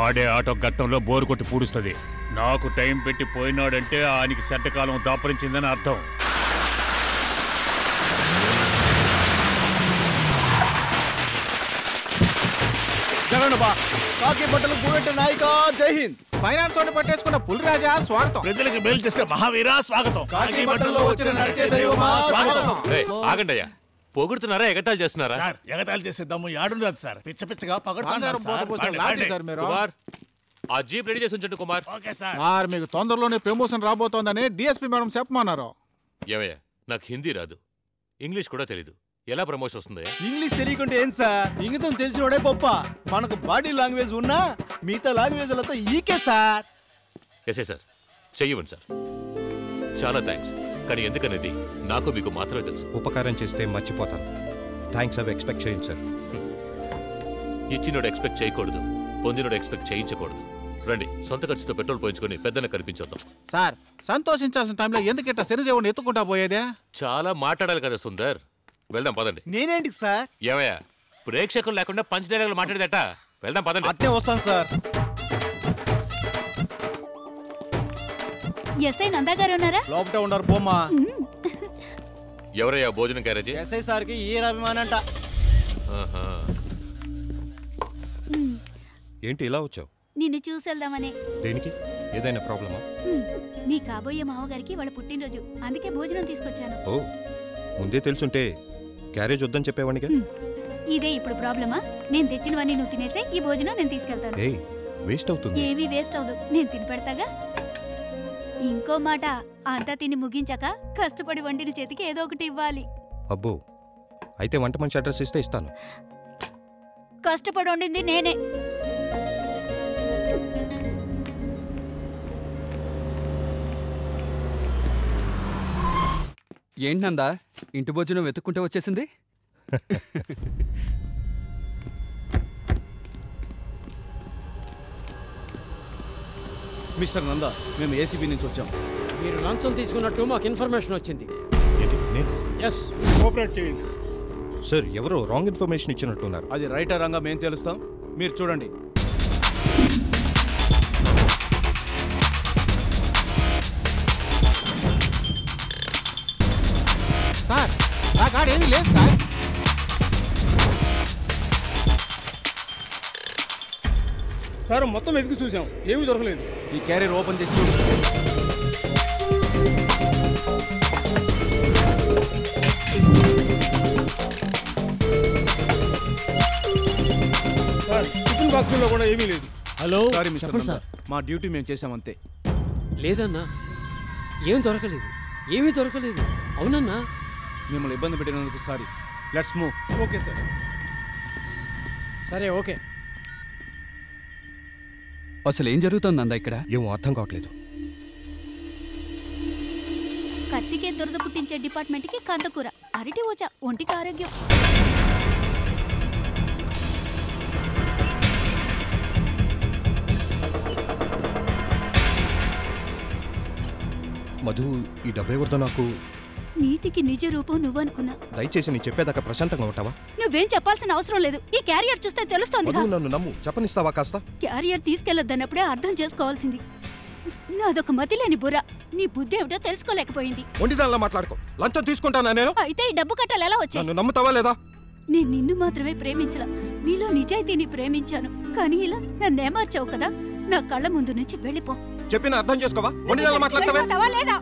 ఆడే ఆటో ఘట్టంలో బోరు కొట్టి పూడుస్తుంది. నాకు టైం పెట్టి పోయినాడంటే ఆయనకి సెడ్డకాలం దాపరించిందని అర్థం. నమస్కారం బా. కాకి బట్టలు గూడెట్ట నాయక జై హింద్. ఫైనాన్స్ వాడిని పట్టేసుకున్న పులిరాజా స్వాగతం. ప్రజలకు మేలు చేసే మహావీరా స్వాగతం. కాకి బట్టల్లో వచ్చిన నడిచే దైవమా స్వాగతం. ఆగండయ్యా, పొగుడుతున్నారా ఎగతాళి చేస్తున్నారా? సార్ ఎగతాళి చేసే దమ్ము యాడుండదు సార్. పిచ్చ పిచ్చగా బంగారం పోతపోతే లాంటి సార్ మీరు. కుమార్, ఆ జీప్ రెడీ చేసి ఉంచండి కుమార్. Okay sir. సార్ మీకు తొందరలోనే ప్రమోషన్ రాబోతోందని డిఎస్పీ మేడం చెప్పమన్నారు. ఏమయ్యా, నాకు హిందీ రాదు, ఇంగ్లీష్ కూడా తెలీదు, ఎలా ప్రమోషన్ వస్తుంది? ఇంగ్లీష్ తెలియకుంటే ఏం సార్, ఇంగితం తెలిసినోడే గొప్ప. మనకు బాడీ లాంగ్వేజ్ ఉన్నా మిగతా లాంగ్వేజ్లతో ఈకే సార్. ఎసే సార్, చెయ్యవండి సార్. చాలా థ్యాంక్స్, కానీ ఎందుకనేది నాకు మీకు మాత్రమే తెలుసు. ఉపకారం చేస్తే మర్చిపోతాను. థ్యాంక్స్ అవి ఎక్స్పెక్ట్ చేయండి సార్. ఇచ్చినోడు ఎక్స్పెక్ట్ చేయకూడదు, పొందినోడు ఎక్స్పెక్ట్ చేయించకూడదు. రండి, సొంత ఖర్చుతో పెట్రోల్ పోయించుకొని పెద్దన కనిపించొద్దాం. సార్ సంతోషించాల్సిన టైంలో ఎందుకిట్ట శనిదేవుని ఎత్తుకుంటా పోయేదే? చాలా మాట్లాడాలి కదా సుందర్. వెళ్దాం పదండి. నేనేంటికి సార్? ఏమయ్యా, ప్రేక్షకులు లేకుండా పంచ్ డైలాగులు మాట్లాడేదట. వెళ్దాం పదండి. అట్టే వస్తాను సార్. ఎస్ఐ నందా గారు ఉన్నారా? లోపట ఉన్నారు పోమ్మా. ఎవరయ్యా భోజనం క్యారేజీ? ఎస్ఐ సార్కి ఈరాభిమానంట. ఏంటి ఇలా వచ్చావు? నిన్ను చూసెళ్దామనే. దేనికి? ఏదైనా ప్రాబ్లమా? నీ కాబోయే మావగారికి వాళ్ళ పుట్టినరోజు, అందుకే భోజనం తీసుకొచ్చాను. ఓ, ముందే తెలుసుంటే క్యారేజ్ వద్దని చెప్పేవాడిగా. ఇదే ఇప్పుడు ప్రాబ్లమా? నేను తెచ్చినవన్నీ నువ్వు తినేసే, ఈ భోజనం నేను తీసుకెళ్తాను. ఏయ్, వేస్ట్ అవుతుంది. ఏమీ వేస్ట్ అవదు, నేను తిని పెడతాగా. ఇంకో మాట, అంతా తిని ముగించాక కష్టపడి వండిన చేతికి ఏదో ఒకటి ఇవ్వాలి. అబ్బో, అయితే వంట మనిషి అడ్రస్ ఇస్తే ఇస్తాను. కష్టపడి వండింది నేనే. ఏంటందా ఇంటి భోజనం వెతుక్కుంటే వచ్చేసింది? మిస్టర్ నందా, మేము ఏసీబీ నుంచి వచ్చాం. మీరు లంచం తీసుకున్నట్టు మాకు ఇన్ఫర్మేషన్ వచ్చింది. ఎస్, కోఆపరేట్ చేయండి. సార్, ఎవరో రాంగ్ ఇన్ఫర్మేషన్ ఇచ్చినట్టున్నారు. అది రైటా రంగా మేము తెలుస్తాం, మీరు చూడండి. సార్ నా కాడ ఏమీ లేదు సార్. సార్ మొత్తం ఎదుగు చూసాం, ఏమీ దొరకలేదు. ఈ క్యారియర్ ఓపెన్ చేసి చూడు. సార్ టిఫిన్ బాక్సుల్లో కూడా ఏమీ లేదు. హలో, సారీ మిస్టర్ నందా, మా డ్యూటీ మేము చేసామంతే. లేదన్నా, ఏం దొరకలేదు, ఏమీ దొరకలేదు. అవునన్నా, మిమ్మల్ని ఇబ్బంది పెట్టినందుకు sorry. Let's move. Okay sir. సరే, ఓకే. అసలు ఏం జరుగుతుందా ఇక్కడ? ఏమో అర్థం కావట్లేదు. కత్తికే దురద పుట్టించే డిపార్ట్మెంట్కి కందకూర, అరటి ఊచ, ఒంటికి ఆరోగ్యం. మధు, ఈ డబ్బే వద్ద నాకు. నీతికి నిజ రూపం నువ్వనుకున్నా. దయచేసి నీ చెప్పేదాకా ప్రశాంతంగా ఉంటావా? నువ్వేం చెప్పాల్సిన అవసరం లేదు, ఈ క్యారియర్ చూస్తే తెలుస్తోంది. మధు, నన్ను నమ్ము, చెప్పనిస్తావా కాస్త? క్యారియర్ తీసుకెళ్లొద్దన్నప్పుడే అర్థం చేసుకోవాల్సింది. నాదొక మతిలేని బుర్ర, నీ బుద్ధి ఏమిటో తెలుసుకోలేకపోయింది. ఒంటిదానిలా మాట్లాడుకో. లంచం తీసుకుంటానా నేను? అయితే ఈ డబ్బు కట్టాలు ఎలా వచ్చాయి? నన్ను నమ్ముతావా లేదా? నేను నిన్ను మాత్రమే ప్రేమించలా, నీలో నిజాయితీని ప్రేమించాను. కానీ ఇలా నన్నేమార్చావు కదా, నా కళ్ళ ముందు నుంచి వెళ్ళిపో. చెప్పిన అర్థం చేసుకోవా? ఒంటిదానిలా మాట్లాడతావా లేదా?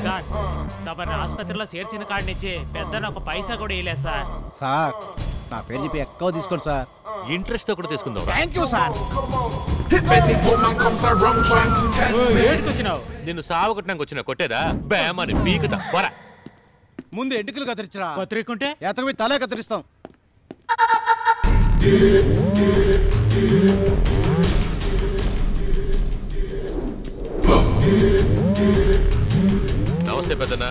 సార్, తమరి ఆసుపత్రిలో చేర్చిన కాడి నుంచి పెద్ద ఒక పైసా కూడా వేయలేదు సార్. సార్, నా పేరు చెప్పి ఎక్కువ తీసుకోండి సార్. ఇంట్రెస్ట్ తో కూడా తీసుకుందాం. Thank you sir. నిన్ను సావగొట్టడానికి వచ్చిన కొట్టేదా బేమని పీకుతా. పోరా. ముందు ఎంటుకలు కత్తిరించరా. కత్తిరికుంటే ఎతకపోయి తలే కత్తిరిస్తాం. నమస్తే పెద్దనా.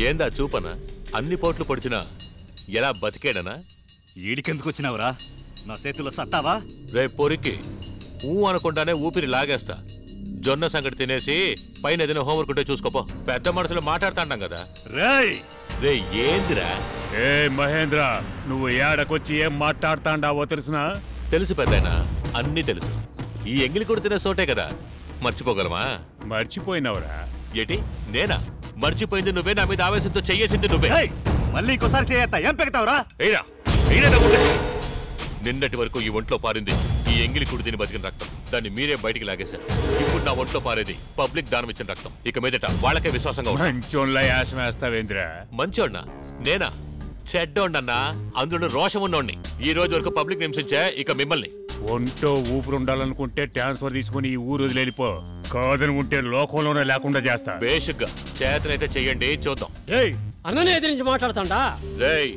ఏందా చూపనా? అన్ని పోట్లు పొడిచినా ఎలా బతికేడనా? ఈడికెందుకు వచ్చినావురా? నా చేతిలో సత్తావా? రే పొరికి, అనకుండానే ఊపిరి లాగేస్తా. జొన్న సంగటి తినేసి పైన ఏదైనా హోంవర్క్ ఉంటే చూసుకోపో. పెద్ద మనసులో మాట్లాడుతాంటాం కదా. రే ఏందిరా? ఏ మహేంద్ర, నువ్వు ఏడకొచ్చి ఏం మాట్లాడుతాండావో తెలుసునా? తెలుసు పెద్దయినా, అన్నీ తెలుసు. ఈ ఎంగిలి కూడా తినే చోటే కదా, మర్చిపోగలమా? మర్చిపోయినవరా? ఏటి నేనా? మర్చిపోయింది నువ్వే, నా మీద ఆవేశంతో చెయ్యేసింది నువ్వే. మళ్ళీ ఇంకోసారి చేయత్తా ఏం పెడతావురా? నిన్నటి వరకు ఈ ఒంట్లో పారింది ఈ ఎంగిలి కుడి తిని బతికిన రక్తం. దాన్ని మీరే బయటికి లాగేశారు. ఇప్పుడు నా ఒంట్లో పారేది పబ్లిక్ దానం ఇచ్చిన రక్తం. ఇక మీదట వాళ్ళకే విశ్వాసంగా మంచోడ్నా? నేనా? చెడ్డోండన్నా, అందులో రోషం ఉన్నోడిని. ఈ రోజు వరకు పబ్లిక్ హింసించా, ఇక మిమ్మల్ని. ఒంటో ఊపిరి ఉండాలనుకుంటే ట్రాన్స్ఫర్ తీసుకుని ఈ ఊరు వదిలేలిపో. కాదనుకుంటే లోకంలోనే లేకుండా చేస్తా. బేషుగ్గా చేతనైతే చెయ్యండి, చూద్దాం. అన్ననే ఎదిరించి మాట్లాడుతాండా? రేయ్,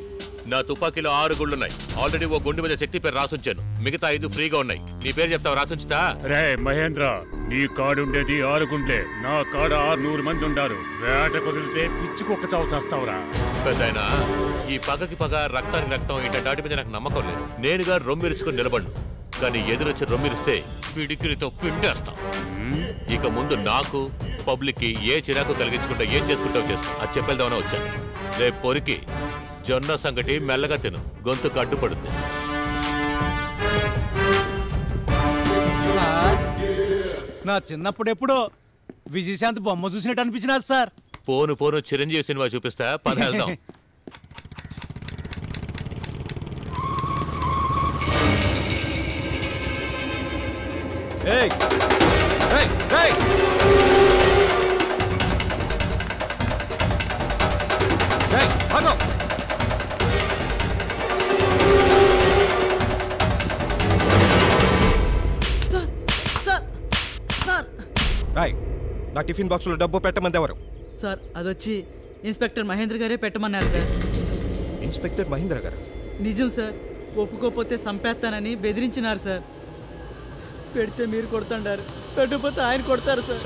నా తుపాకీలో 6 గుళ్ళున్నాయి. ఆల్రెడీ ఓ గుండె మీద శక్తి పేరు రాసుంచాను. మిగతా 5 ఫ్రీగా ఉన్నాయి. నీ పేరు చెప్తావు, రాసుంచుతా? రే మహేంద్ర, నీ కాడుండేది 6 గుండె, నా కాడ 600 మంది ఉండారు. వేట కుదిరితే పిచ్చి కుక్క చావు చేస్తావురా. పెద్దయినా, ఈ పగకి పగ, రక్తానికి రక్తం ఇట్లా దాటి మీద నాకు నమ్మకం లేదు. నేనుగా రొమ్మిరుచుకుని నిలబడ్ను, కానీ ఎదురొచ్చి రొమ్మిరిస్తే పిడికిలితో పిండేస్తా. ఇక ముందు నాకు పబ్లిక్ కి ఏ చిరాకు కలిగించుకుంటా ఏం చేసుకుంటావు చేసుకో. అది చెప్పేద్దామని వచ్చాను. రేపు పొరికి జొన్న సంగటి మెల్లగా తిను, గొంతుకు అడ్డుపడుద్ది. నా చిన్నప్పుడు ఎప్పుడో విజయశాంతి బొమ్మ చూసినట్టు అనిపించినారు సార్. పోను పోను చిరంజీవి సినిమా చూపిస్తా, పద వెళ్దాం. నా టిఫిన్ బాక్స్ లో డబ్బు పెట్టమంది ఎవరు? సార్ అదొచ్చి ఇన్స్పెక్టర్ మహేంద్ర గారే పెట్టమన్నారు సార్. ఇన్స్పెక్టర్ మహేంద్ర గారు? నిజం సార్, ఒప్పుకోకపోతే సంపేస్తానని బెదిరించినారు సార్. పెడితే మీరు కొడుతుంటారు, పెట్టకపోతే ఆయన కొడతారు సార్.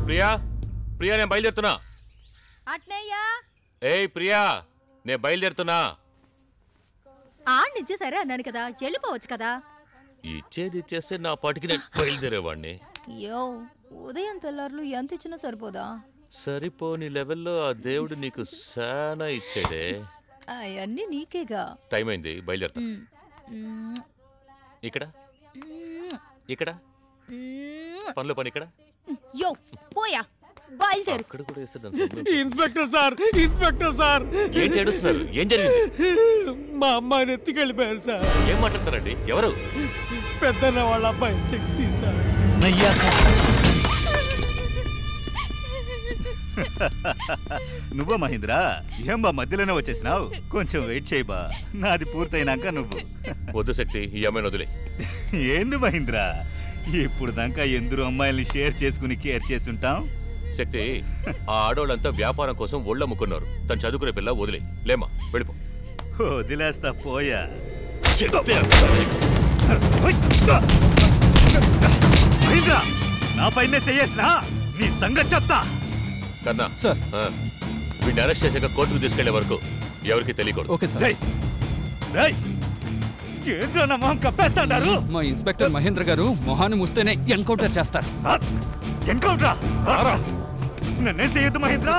ప్రియా, ప్రియా, నేను బయలుదేరుతున్నా. అట్నయ్యా. ఏయ్ ప్రియా, నేను బయలుదేరుతున్నా. ఇచ్చే సరే అన్నాను కదా, వెళ్ళిపోవచ్చు కదా. ఇచ్చేది ఇచ్చేస్తే నా పాటికి నేను బయలుదేరేవాడిని. అయ్యో, ఉదయం తెల్లారులు ఎంత ఇచ్చినా సరిపోదా? సరిపోని లెవెల్లో ఆ దేవుడు నీకు సానా ఇచ్చాడే. అవన్నీ నీకేగా. టైం అయింది, బయలుదేరుతా. ఇక్కడ ఇక్కడ పనిలో పని ఇక్కడ. యో పోయా, బయలుదేరు. అక్కడ కూడా ఇన్స్పెక్టర్ సార్, ఇన్స్పెక్టర్ సార్. ఏంటి ఏడుస్తున్నారు? ఏం జరిగింది? మా అమ్మాయిని ఎత్తుకెళ్ళిపోయారు సార్. ఏం మాట్లాడతారండి? ఎవరు? పెద్దన్న వాళ్ళ అబ్బాయి శక్తి సార్. నువ్వా మహేంద్ర? ఏం బా మధ్యలోనే వచ్చేసినావు? కొంచెం వెయిట్ చేయబా, నాది పూర్తయినాక నువ్వు. వద్దు శక్తి, ఈ అమ్మాయిని వదిలే. ఏంది మహేంద్ర, ఇప్పుడు దాకా ఎందరో అమ్మాయిల్ని షేర్ చేసుకుని కేర్ చేస్తుంటాం. శక్తి, ఆ ఆడోళ్ళంతా వ్యాపారం కోసం ఒళ్ళమ్ముకున్నారు. తను చదువుకునే పిల్ల, వదిలే. లేమా, వెళ్ళిపో. వదిలేస్తా పోయా. మహేంద్ర, నా పైనే చెయ్యేసినా నీ సంగతి చెప్తా. కన్నా సార్, వీడిని అరెస్ట్ చేసాక కోర్టుకు తీసుకెళ్లే వరకు ఎవరికి తెలియకూడదు. Okay sir. కప్పేస్తాడారు. మా ఇన్స్పెక్టర్ మహేంద్ర గారు మొహాన్ని ముస్తేనే ఎన్కౌంటర్ చేస్తారు. నన్నేం చేయొద్దు మహేంద్ర.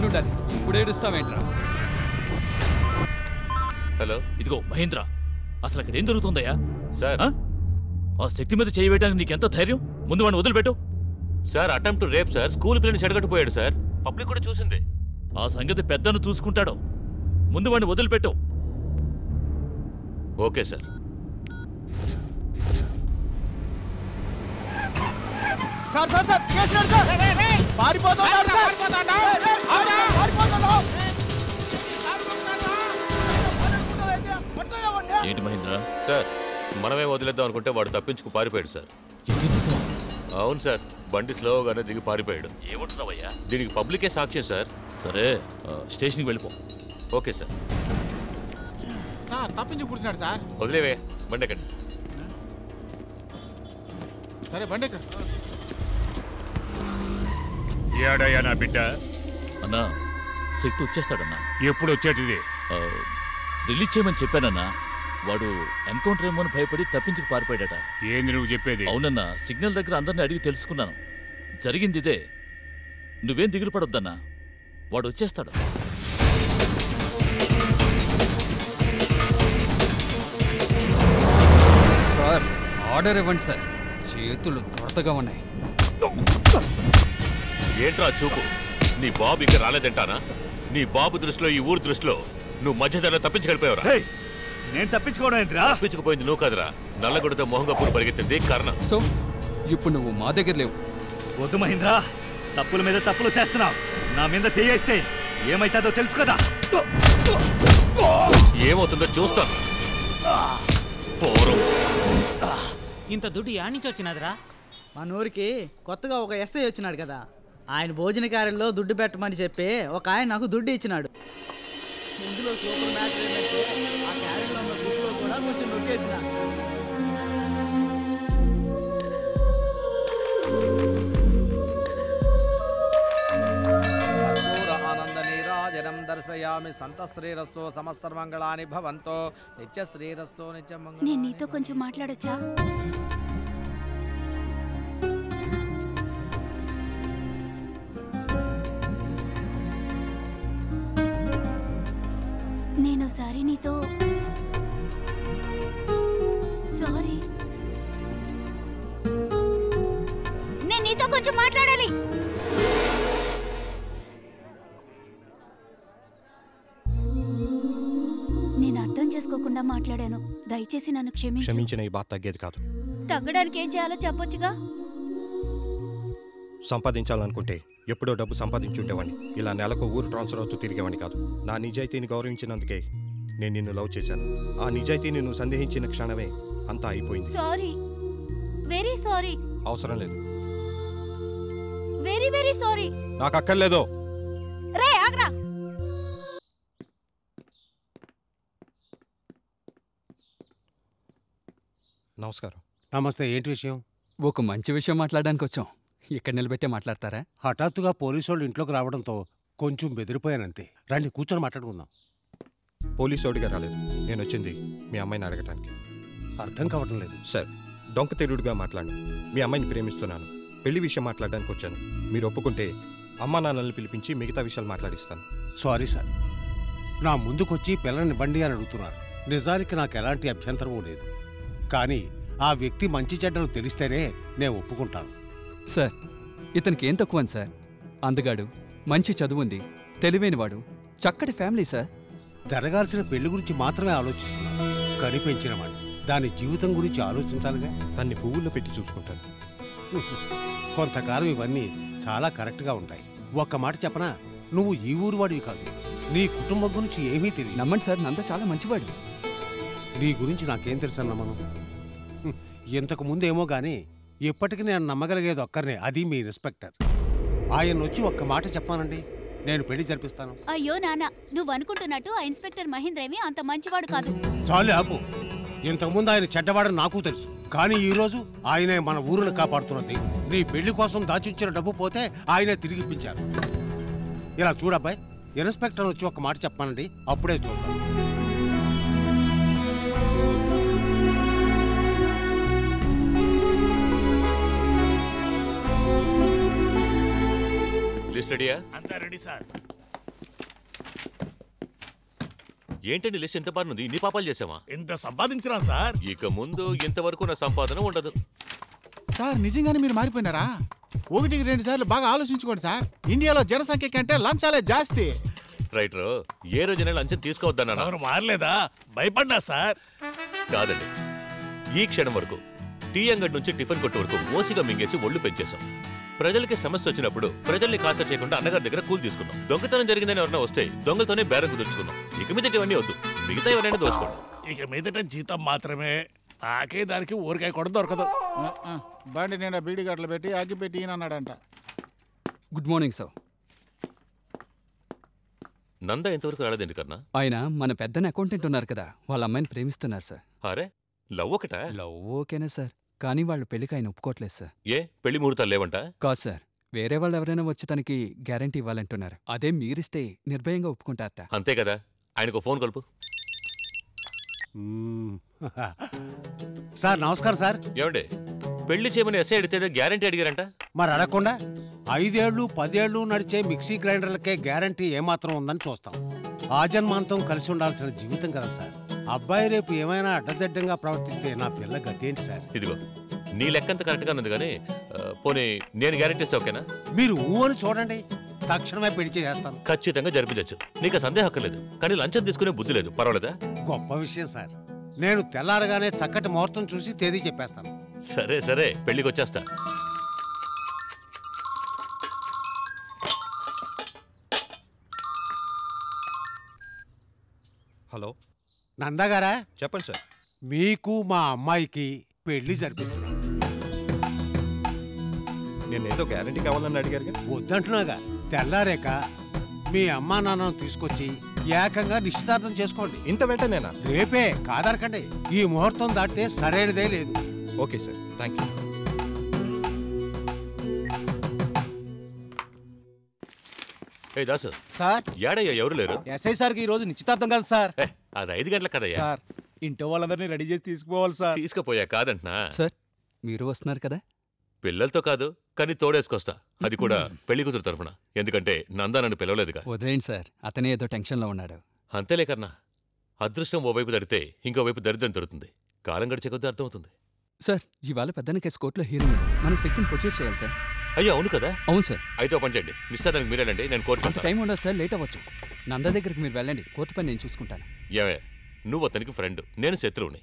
ఉండాలి. ఇప్పుడు ఏడుస్తావేంట్రా? హలో, ఇదిగో మహేంద్ర, అసలు అక్కడ ఏం జరుగుతుందయ్యా? సార్, ఆ శక్తి మీద చేయవేయడానికి నీకెంత ధైర్యం? ముందు వాడిని వదిలిపెట్టు. Sir, attempt to rape sir. School పిల్లని చెడగొట్టిపోయాడు సార్. పబ్లిక్ కూడా చూసింది. ఆ సంగతి పెద్దను చూసుకుంటాడు. ముందు వాడిని వదిలిపెట్టు. Okay sir. Sir sir sir, కేసున్నాడు సార్. పారిపోతున్నాడు సార్. ఏంటి మహేంద్ర? సార్, మనమే వదిలేద్దాం అనుకుంటే వాడు తప్పించుకు పారిపోయాడు సార్. అవును సార్, బండి స్లోగానే దిగి పారిపోయాడు. ఏమంటున్నావయ్యా? దీనికి పబ్లికే సాక్ష్యం సార్. సరే, స్టేషన్కి వెళ్ళిపో. Okay sir. సార్, తప్పించి కూర్చున్నాడు సార్. వదిలేవే, బండి ఎక్కండి. సరే బండి ఏడయ్యా నా బిడ్డ అన్నా శక్తి వచ్చేస్తాడన్నా. ఎప్పుడు వచ్చేటిది? రిలీజ్ చేయమని చెప్పానన్నా. వాడు ఎన్కౌంటర్ ఏమో అని భయపడి తప్పించుకు పారిపోయాడట. ఏంది నువ్వు చెప్పేది? అవునన్నా, సిగ్నల్ దగ్గర అందరిని అడిగి తెలుసుకున్నాను. జరిగింది ఇదే. నువ్వేం దిగులు పడొద్దన్నా, వాడు వచ్చేస్తాడు. సార్ ఆర్డర్ ఇవ్వండి సార్, చేతులు దొరతగా ఉన్నాయి. ఏంట్రా చూపు? నీ బాబు ఇక్కడ రాలేదంటానా? నీ బాబు దృష్టిలో, ఈ ఊరు దృష్టిలో నువ్వు మధ్యధరలో తప్పించుకెళ్ళిపోయావురా? నేను తప్పించుకోవడం ఏంట్రా? తప్పించుకుపోయింది నువ్వు కాదురా, నల్లగొడతో మొహంగా పూలు పరిగెత్తింది కారణం. సో ఇప్పుడు నువ్వు మా దగ్గర లేవు. వద్దు మహేంద్ర, తప్పుల మీద తప్పులు చేస్తున్నావు. నా మీద చేయేస్తే ఏమైతుందో తెలుసు కదా. ఏమవుతుందో చూస్తాను. ఇంత దుడ్డు యాడ్ నుంచి వచ్చినదిరా? మన ఊరికి కొత్తగా ఒక ఎస్ఐ వచ్చినాడు కదా, ఆయన భోజన కార్యంలో దుడ్డు పెట్టమని చెప్పి ఒక ఆయన నాకు దుడ్డు ఇచ్చినాడు. ఇందులో సూపర్ మ్యాటర్ ఏంటంటే ఆ క్యారెట్లో ఉన్న దుడ్డులో కూడా కొంచెం నొక్కేసిన. ఆనందనీరాజనం దర్శయామి. సంతశ్రీరస్తో సమస్తమంగళాని భవంతో. నిత్యశ్రీరస్తో నిత్యం మంగళ. నేను నీతో కొంచెం మాట్లాడొచ్చా? నేనోసారి నీతో సారీ, నేను నీతో కొంచెం మాట్లాడాలి. నేను అర్థం చేసుకోకుండా మాట్లాడాను, దయచేసి నన్ను క్షమించు. క్షమించిన ఈ బాధ తగ్గేది కాదు. తగ్గడానికి ఏం చేయాలో చెప్పొచ్చుగా. సంపాదించాలనుకుంటే ఎప్పుడో డబ్బు సంపాదించుండేవాడిని. ఇలా నెలకు ఊరు ట్రాన్స్ఫర్ అవుతూ తిరిగేవాడిని కాదు. నా నిజాయితీని గౌరవించినందుకే నేను నిన్ను లవ్ చేశాను. ఆ నిజాయితీని నువ్వు సందేహించిన క్షణమే అంతా అయిపోయింది. Sorry, very sorry. అవసరం లేదు. Very very sorry. నాకు అక్కర్లేదు. రే ఆగ్రా. నమస్కారం. నమస్తే. ఏంటి విషయం? ఒక మంచి విషయం మాట్లాడడానికి వచ్చాం. ఇక్కడ నిలబెట్టే మాట్లాడతారా? హఠాత్తుగా పోలీసు వాళ్ళు ఇంట్లోకి రావడంతో కొంచెం బెదిరిపోయానంతే. రండి కూర్చొని మాట్లాడుకుందాం. పోలీసోడిగా రాలేదు, నేను వచ్చింది మీ అమ్మాయిని అడగటానికి. అర్థం కావటం లేదు సార్. డొంక తెరుడుగా మాట్లాడు. మీ అమ్మాయిని ప్రేమిస్తున్నాను, పెళ్లి విషయం మాట్లాడడానికి వచ్చాను. మీరు ఒప్పుకుంటే అమ్మా నాన్నల్ని పిలిపించి మిగతా విషయాలు మాట్లాడిస్తాను. సారీ సార్, నా ముందుకొచ్చి పిల్లనివ్వండి అని అడుగుతున్నారు. నిజానికి నాకు ఎలాంటి అభ్యంతరమూ లేదు. కానీ ఆ వ్యక్తి మంచి చెడ్డలు తెలిస్తేనే నేను ఒప్పుకుంటాను. సార్, ఇతనికి ఏం తక్కువ సార్? అందగాడు, మంచి చదువుంది, తెలివైనవాడు, చక్కటి ఫ్యామిలీ సార్. జరగాల్సిన పెళ్లి గురించి మాత్రమే ఆలోచిస్తున్నాను. కనిపెంచిన వాడు దాని జీవితం గురించి ఆలోచించాలిగా. దాన్ని పువ్వుల్లో పెట్టి చూసుకుంటాను. కొంతకాలం ఇవన్నీ చాలా కరెక్ట్గా ఉంటాయి. ఒక్క మాట చెప్పనా, నువ్వు ఈ ఊరు వాడివి కాదు. నీ కుటుంబం గురించి ఏమీ తెలియదు. నమ్మండి సార్, నంద చాలా మంచివాడు. నీ గురించి నాకేం తెలుసన్నా మనం. ఇంతకు ముందేమో గానీ ఇప్పటికి నేను నమ్మగలిగేది ఒక్కరినే, అది మీ ఇన్స్పెక్టర్. ఆయన వచ్చి ఒక్క మాట చెప్పానండి, నేను పెళ్లి జరిపిస్తాను. అయ్యో నాన్న, నువ్వు అనుకుంటున్నట్టు ఆ ఇన్స్పెక్టర్ మహేంద్రేమి అంత మంచివాడు కాదు. చాలు ఆపు. ఇంతకుముందు ఆయన చెడ్డవాడని నాకు తెలుసు. కానీ ఈరోజు ఆయనే మన ఊరును కాపాడుతున్న దేవుడు. నీ పెళ్లి కోసం దాచిచ్చిన డబ్బు పోతే ఆయనే తిరిగిప్పించారు. ఇలా చూడబ్బాయి, ఇన్స్పెక్టర్ వచ్చి ఒక మాట చెప్పానండి, అప్పుడే చూద్దాం. లిస్ట్ రెడీయా? అంతా రెడీ సార్. ఏంటండి లిస్ట్ ఎంత బాగుంది? ఇన్ని పాపాలు చేసావా? ఎంత సంపాదించినా సార్. ఇక ముందు ఇంతవరకు నా సంపాదన ఉండదు సార్. నిజంగానే మీరు మారిపోయినారా? 1-2 సార్లు బాగా ఆలోచించుకోండి సార్. ఇండియాలో జనసంఖ్య కంటే లంచాలే జాస్తి. రైటర్, ఏ రోజైనా లంచం తీసుకోవద్దన్నా? ఎవరు మారలేదా? భయపడ్డా సార్. కాదండి, ఈ క్షణం వరకు టీ అంగడి నుంచి టిఫిన్ కొట్టు వరకు మోసిగా మింగేసి ఒళ్ళు పెంచేశాం. ప్రజలకి సమస్య వచ్చినప్పుడు ప్రజల్ని ఖాతరు చేయకుండా అన్నగారి దగ్గర కూలి తీసుకున్నాం. దొంగతనం జరిగిందని ఎవరైనా వస్తే దొంగలతోనే బేరం కుదుర్చుకున్నాం. ఇక మీదట ఇవన్నీ వద్దు, మిగతా ఎవరైనా దోచుకోండి. ఇక మీదట జీతం మాత్రమే. నాకే దానికి ఊరికాయ కూడా దొరకదు. బండి నిండా బీడి గట్లు పెట్టి అగ్గి పెట్టి అన్నాడంట. Good morning sir. నంద ఎంతవరకు రాలేదండి కన్నా? ఆయన మన పెద్దన అకౌంటెంట్ ఉన్నారు కదా, వాళ్ళ అమ్మాయిని ప్రేమిస్తున్నారు సార్. అరే, లవ్ ఒకటా? లవ్ ఓకేనా సార్, కానీ వాళ్ళు పెళ్లికి ఆయన ఒప్పుకోవట్లేదు సార్. ఏ పెళ్లి ముహూర్తాలు లేవంట? కాదు సార్, వేరే వాళ్ళు ఎవరైనా వచ్చి తనకి గ్యారంటీ ఇవ్వాలంటున్నారు. అదే మీరిస్తే నిర్భయంగా ఒప్పుకుంటారట. అంతే కదా, ఆయనకు ఫోన్ కలుపు. సార్ నమస్కారం సార్. ఏమండి పెళ్లి చేయమని ఎస్ఐ అడిగితే గ్యారంటీ అడిగారంట? మరి అడగకుండా 5 ఏళ్ళు 10 ఏళ్ళు నడిచే మిక్సీ గ్రైండర్లకే గ్యారంటీ ఏమాత్రం ఉందని చూస్తాం. ఆజన్మాంతం కలిసి ఉండాల్సిన జీవితం కదా సార్. అబ్బాయి రేపు ఏమైనా అడ్డదిడ్డంగా ప్రవర్తిస్తే నా పిల్ల గతేంటి సార్? ఇదిగో నీ లెక్కంత కరెక్ట్గా ఉంది కానీ పోనీ నేను గ్యారంటీ ఇస్తే ఓకేనా? మీరు ఊరు చూడండి, తక్షణమే పెళ్లి చేస్తాను. ఖచ్చితంగా జరిపించచ్చు, నీకు సందేహం అక్కర్లేదు. కానీ లంచం తీసుకునే బుద్ధి లేదు, పర్వాలేదా? గొప్ప విషయం సార్. నేను తెల్లారగానే చక్కటి ముహూర్తం చూసి తేదీ చెప్పేస్తాను. సరే సరే, పెళ్లికి వచ్చేస్తా. హలో నందగారా? చెప్పండి సార్. మీకు మా అమ్మాయికి పెళ్లి జరిపిస్తున్నాను. నేను ఏదో గ్యారంటీ కావాలని అడిగారుగా. వద్దంటున్నాగా. తెల్లారేక మీ అమ్మా నాన్నను తీసుకొచ్చి ఏకంగా నిశ్చితార్థం చేసుకోండి. ఇంత వెంటనేనా? రేపే, కాదనకండి. ఈ ముహూర్తం దాటితే సరైనదే లేదు. Okay sir, thank you. ఏ దాసు సార్. ఏడయ్యా ఎవరు లేరు? ఎస్ఐ సార్కి ఈ రోజు నిశ్చితార్థం కదా సార్. అది 5 గంటల కదయ్యా. సార్ ఇంట్లో వాళ్ళందరినీ రెడీ చేసి తీసుకుపోవాలి సార్. తీసుకుపోయా కాదంటున్నా. సార్ మీరు వస్తున్నారు కదా? పిల్లలతో కాదు, కానీ తోడేసుకొస్తా. అది కూడా పెళ్లి కూతురు తరఫున. ఎందుకంటే నందా నన్ను పిలవలేదుగా. వదిలేండి సార్, అతనే ఏదో టెన్షన్లో ఉన్నాడు. అంతేలే కన్నా. అదృష్టం ఓవైపు దరితే ఇంకోవైపు దరిద్రం తరుతుంది. కాలం గడిచే కొద్దీ అర్థమవుతుంది. సార్ ఇవాళ పెద్దన కేసు కోర్టులో హీరింగ్ ఉంది. మనం శక్తిని పర్చేస్ చేయాలి సార్. అయ్యో అవును కదా. అవును సార్. అయితే ఓ పని చేయండి, నిశ్చితార్థానికి మీరేనండి, నేను కోర్టు. అంత టైం ఉండదు సార్, లేట్ అవ్వచ్చు. నంద దగ్గరికి మీరు వెళ్ళండి, కోర్టు పని నేను చూసుకుంటాను. ఏమే నువ్వు అతనికి ఫ్రెండ్, నేను శత్రువుని.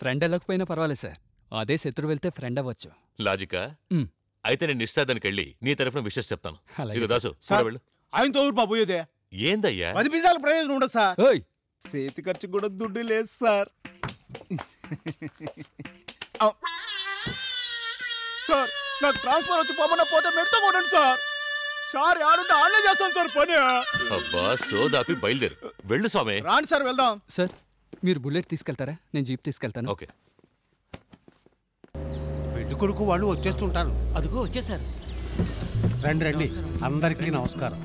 ఫ్రెండ్ వెళ్ళకపోయినా పర్వాలేదు సార్, అదే శత్రువు వెళ్తే ఫ్రెండ్ అవ్వచ్చు. లాజికా? అయితే నేను నిశ్చితార్థానికి వెళ్ళి నీ తరఫున విషయం చెప్తాను. ఇదిగో దాసు వెళ్ళు. ఆయనతో ఊరు పోయేదే. ఏందయ్యా? 10 పైసలు ప్రయోజనం ఉండదు సార్. చేతి ఖర్చు కూడా దుడ్డు లేదు సార్. సార్ నాకు ట్రాన్స్ఫర్ వచ్చి పొమ్మన్న పోతే మెడతా కొనండి సార్. సార్ ఆడుంటే ఆన్లే చేస్తాను సార్ పని. అబ్బా సోదాపి బయలుదేరు. వెళ్ళు స్వామి. రాండి సార్ వెళ్దాం. సార్ మీరు బుల్లెట్ తీసుకెళ్తారా? నేను జీప్ తీసుకెళ్తాను. ఓకే. పెళ్లి కొడుకు వాళ్ళు వచ్చేస్తుంటారు. అదిగో వచ్చేసారు. రండి రండి, అందరికీ నమస్కారం.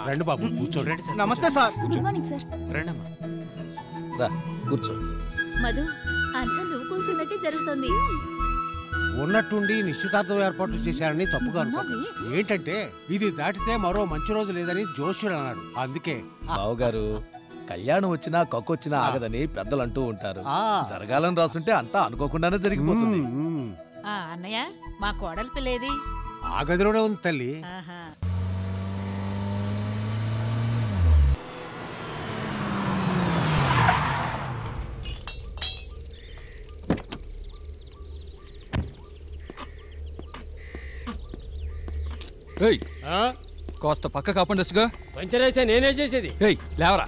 రండి బాబు కూర్చోండి. నమస్తే సార్. Good morning sir. రండమ్మా రా కూర్చో. మధు అంతా నువ్వు కూర్చున్నట్టే జరుగుతుంది. ఉన్నట్టుండి నిశ్చితార్థం ఏర్పాట్లు చేశారని తప్పుగా అనుకోండి. ఏంటంటే ఇది దాటితే మరో మంచి రోజు లేదని జోష్యుడు అన్నాడు. అందుకే బావగారు కళ్యాణం వచ్చినా కక్కొచ్చినా ఆగదని పెద్దలు అంటూ ఉంటారు. జరగాలని రాసుంటే అంతా అనుకోకుండానే జరిగిపోతుంది. అన్నయ్య మా కోడలి పిల్లేది? ఆ గదిలోనే ఉంది తల్లి. కాస్త పక్క కాపండొచ్చుగా. పంచర్ అయితే నేనే చేసేది. లేవరా.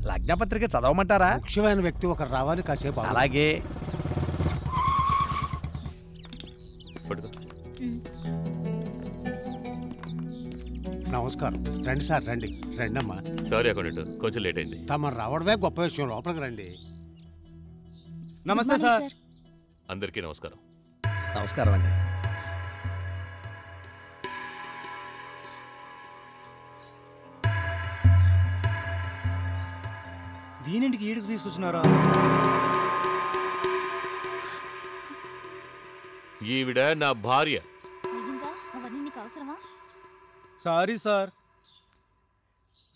లగ్నపత్రిక చదవమంటారా? ముఖ్యమైన వ్యక్తి ఒకరు రావాలి కాసేపు. అలాగే. నమస్కారం. రండి సార్ రండి. రండమ్మా. సారీ అకౌంటెంట్, కొంచెం లేట్ అయింది. తమ రావడమే గొప్ప విషయం. లోపలికి రండి. నమస్తే సార్. అందరికీ నమస్కారం. నమస్కారం అండి. దీనింటికి ఈడికి తీసుకొచ్చినారా? ఈవిడ నా భార్య. అవన్నీ నీకు అవసరమా? Sorry sir.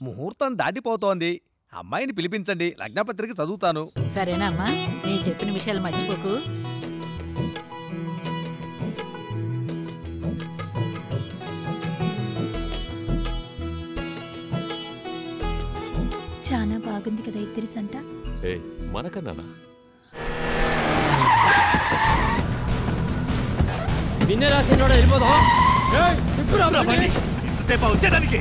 ముహూర్తం దాటిపోతోంది. అమ్మాయిని పిలిపించండి, లగ్నపత్రిక చదువుతాను. సరేనా అమ్మా, నేను చెప్పిన విషయాలు మర్చిపోకు. చాలా బాగుంది కదా ఇద్దరి సంట. మనకన్నా నిన్నే రాసినోడా వెళ్ళిపోదాం. వచ్చేదానికి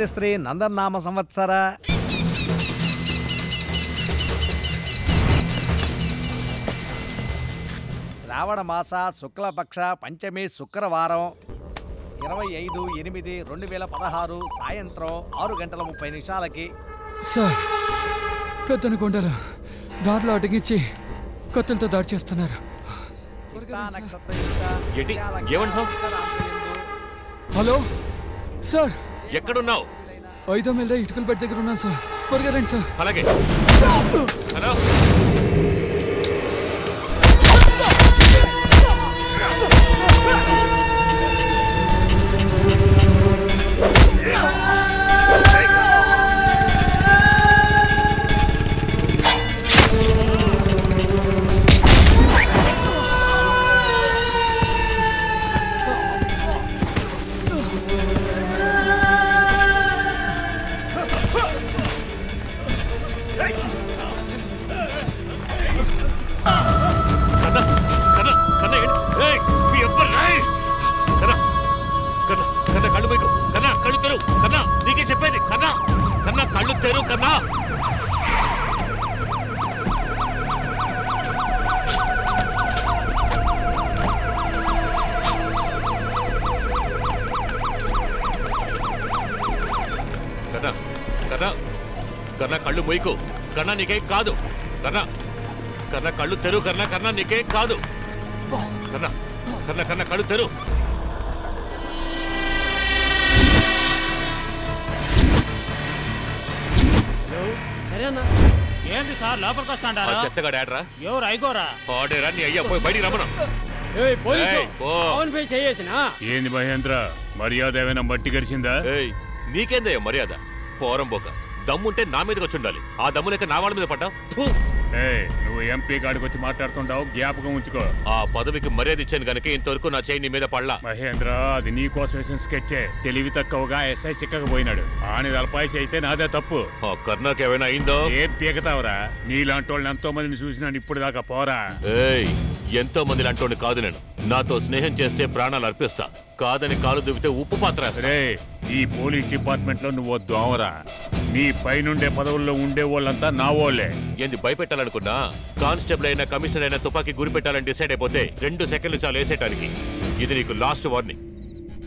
స్వస్తి శ్రీ నందనామ సంవత్సర శ్రావణ మాస శుక్లపక్ష పంచమి శుక్రవారం 25/8/2016 సాయంత్రం 6:30 సార్ పెద్దన కొండలు దారిలో అటగించి కత్తులతో దాడి చేస్తున్నారు. హలో సార్, ఎక్కడున్నావు? 5వ మైల్ ఇటుకల బెడ్ దగ్గర ఉన్నాను సార్. త్వరగా రండి సార్. అలాగే. హలో కన్నా కళ్ళు మొయ్యకు. కన్నా నీకేం కాదు. కన్నా కన్నా కళ్ళు తెరు. కన్నా కన్నా నీకేం కాదు. కన్నా కన్నా కన్నా కళ్ళు తెరు. ఏంటి సార్ లోపలికి వస్తాంటారా? చెత్తగా డాడరా ఎవరు అయికోరా? ఆడేరా నీ అయ్యా పోయి బయటికి రమ్మను. ఏంది మహేంద్ర, మర్యాద ఏమైనా మట్టి గడిచిందా? నీకేందయ్యా మర్యాద? పోరంబోక దమ్ముంటే నా మీదకి వచ్చి ఉండాలి. ఆ దమ్ము లేక నా వాళ్ళ మీద పడ్డా. నువ్వు ఎంపీ కాడికి వచ్చి మాట్లాడుతుంటావు, జ్ఞాపకం ఉంచుకో. ఆ పదవికి మర్యాద ఇచ్చాను కనుక ఇంతవరకు నా చేయి నీ మీద పడలా. మహేంద్ర, అది నీ కోసం వేసిన స్కెచ్చే. తెలివి తక్కువగా ఎస్ఐ చిక్కకపోయినాడు. ఆని అల్పాయిసి అయితే నాదే తప్పు. కర్ణాకి ఏమైనా అయిందో? ఏం పీకతావురా? నీలాంటి వాళ్ళని ఎంతో మందిని చూసినాను ఇప్పుడు దాకా. పోరా. ఎంతో మంది లాంటి కాదు నేను. నాతో స్నేహం చేస్తే ప్రాణాలు అర్పిస్తా, కాదని కాలు దువ్వితే ఉప్పు పాత్ర. ఈ పోలీస్ డిపార్ట్మెంట్ లో నువ్వు దోమరా. నీ పైనుండే పదవుల్లో ఉండే వాళ్ళంతా నా వాళ్ళే. ఏంది భయపెట్టాలనుకున్నా? కానిస్టేబుల్ అయినా కమిషనర్ అయినా తుపాకీ గురి పెట్టాలని డిసైడ్ అయిపోతే 2 సెకండ్లు చాలు వేసేయటానికి. ఇది నీకు లాస్ట్ వార్నింగ్.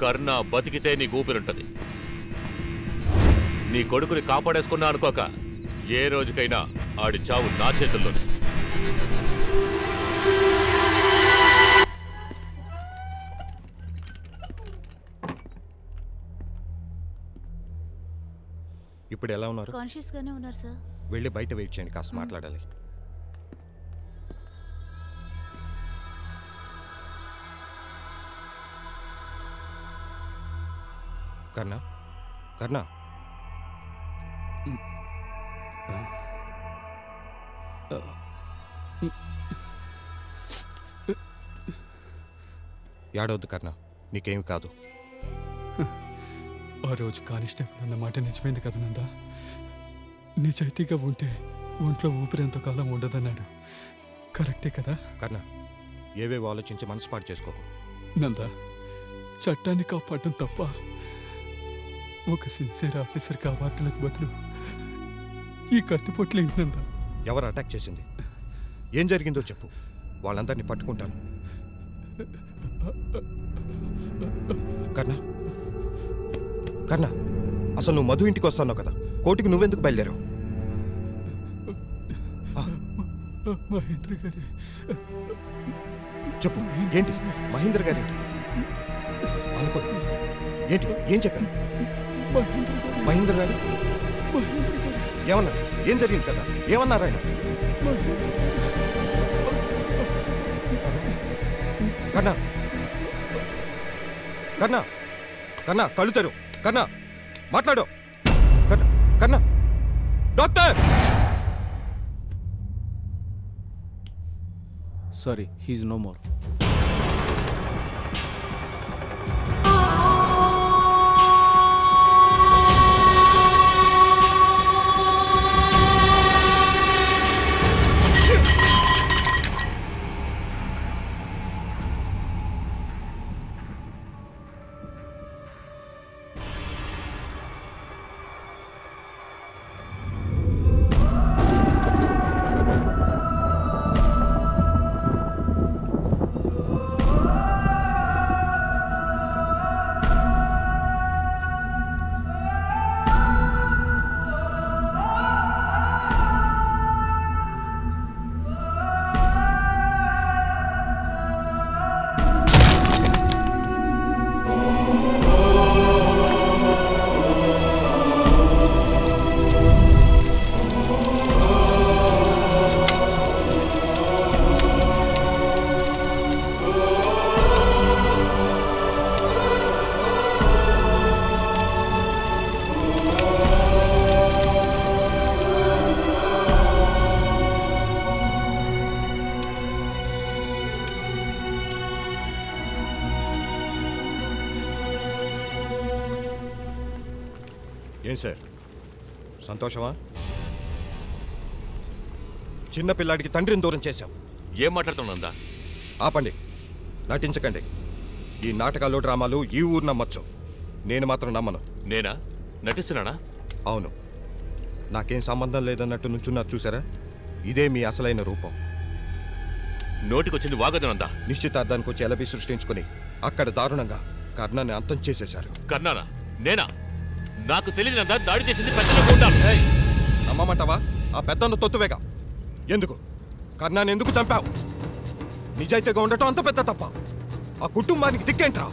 కర్ణ బతికితే నీకు ఊపిరుంటది. నీ కొడుకుని కాపాడేసుకున్నా అనుకోక ఏ రోజుకైనా ఆడి చావు నా చేతుల్లోనే. ఇప్పుడు ఎలా ఉన్నారు? కాన్షియస్ గానే ఉన్నారు సార్. వెళ్ళి బయట వెయిట్ చేయండి, కాస్త మాట్లాడాలి. కర్ణ, కర్ణ, ఏడవద్దు కర్ణ, నీకేమి కాదు. ఆ రోజు కానిస్టేబుల్ అన్న మాట నిజమైంది కదా నందా? నిజాయితీగా ఉంటే ఒంట్లో ఊపిరి కాలం ఉండదన్నాడు. కరెక్టే కదా? కర్ణ, ఏవేవో ఆలోచించి మనసు పాటు చేసుకోకు. నందా, చట్టాన్ని కాపాడటం తప్ప ఒక సిన్సియర్ ఆఫీసర్ కాపాడలకు బదులు ఈ కత్తిపొట్లు ఏంటి నందా? ఎవరు అటాక్ చేసింది? ఏం జరిగిందో చెప్పు, వాళ్ళందరినీ పట్టుకుంటాను. కర్ణ, కర్ణ, అసలు నువ్వు మధు ఇంటికి వస్తున్నావు కదా, కోర్టుకు నువ్వెందుకు బయలుదేరావు? మహేంద్ర గారి చెప్పు, ఏంటి మహేంద్ర గారేంటి అనుకో? ఏంటి, ఏం చెప్పాను? మహేంద్ర గారు ఏమన్నారు? ఏం జరిగింది కదా, ఏమన్నారు ఆయన? కన్నా, కన్నా, కన్నా, కళ్ళు తెరు. కన్నా, మాట్లాడు. కన్నా, doctor! Sorry, he's no more. ఏం సార్ సంతోషమా? చిన్న పిల్లాడికి తండ్రిని దూరం చేశావు. ఏం మాట్లాడుతున్నా? ఆపండి, నటించకండి. ఈ నాటకాలు డ్రామాలు ఈ ఊరు నమ్మచ్చు, నేను మాత్రం నమ్మను. నేనా నటిస్తున్నానా? అవును, నాకేం సంబంధం లేదన్నట్టు నుంచున్నారు చూసారా? ఇదే మీ అసలైన రూపం. నోటికొచ్చింది వాగదనందా? నిశ్చితార్థానికి వచ్చి ఎలబి సృష్టించుకుని అక్కడ దారుణంగా కర్ణాన్ని అంతం చేసేశారు. కర్ణానా? నేనా? నాకు తెలియదంతా దాడి చేసింది పెద్దలకు ఉండాలి. నమ్మమంటావా? ఆ పెద్దన్న తొత్తువేగా. ఎందుకు కర్ణాన్ని ఎందుకు చంపావు? నిజాయితీగా ఉండటం అంత పెద్ద తప్ప. ఆ కుటుంబానికి దిక్కేంట్రా?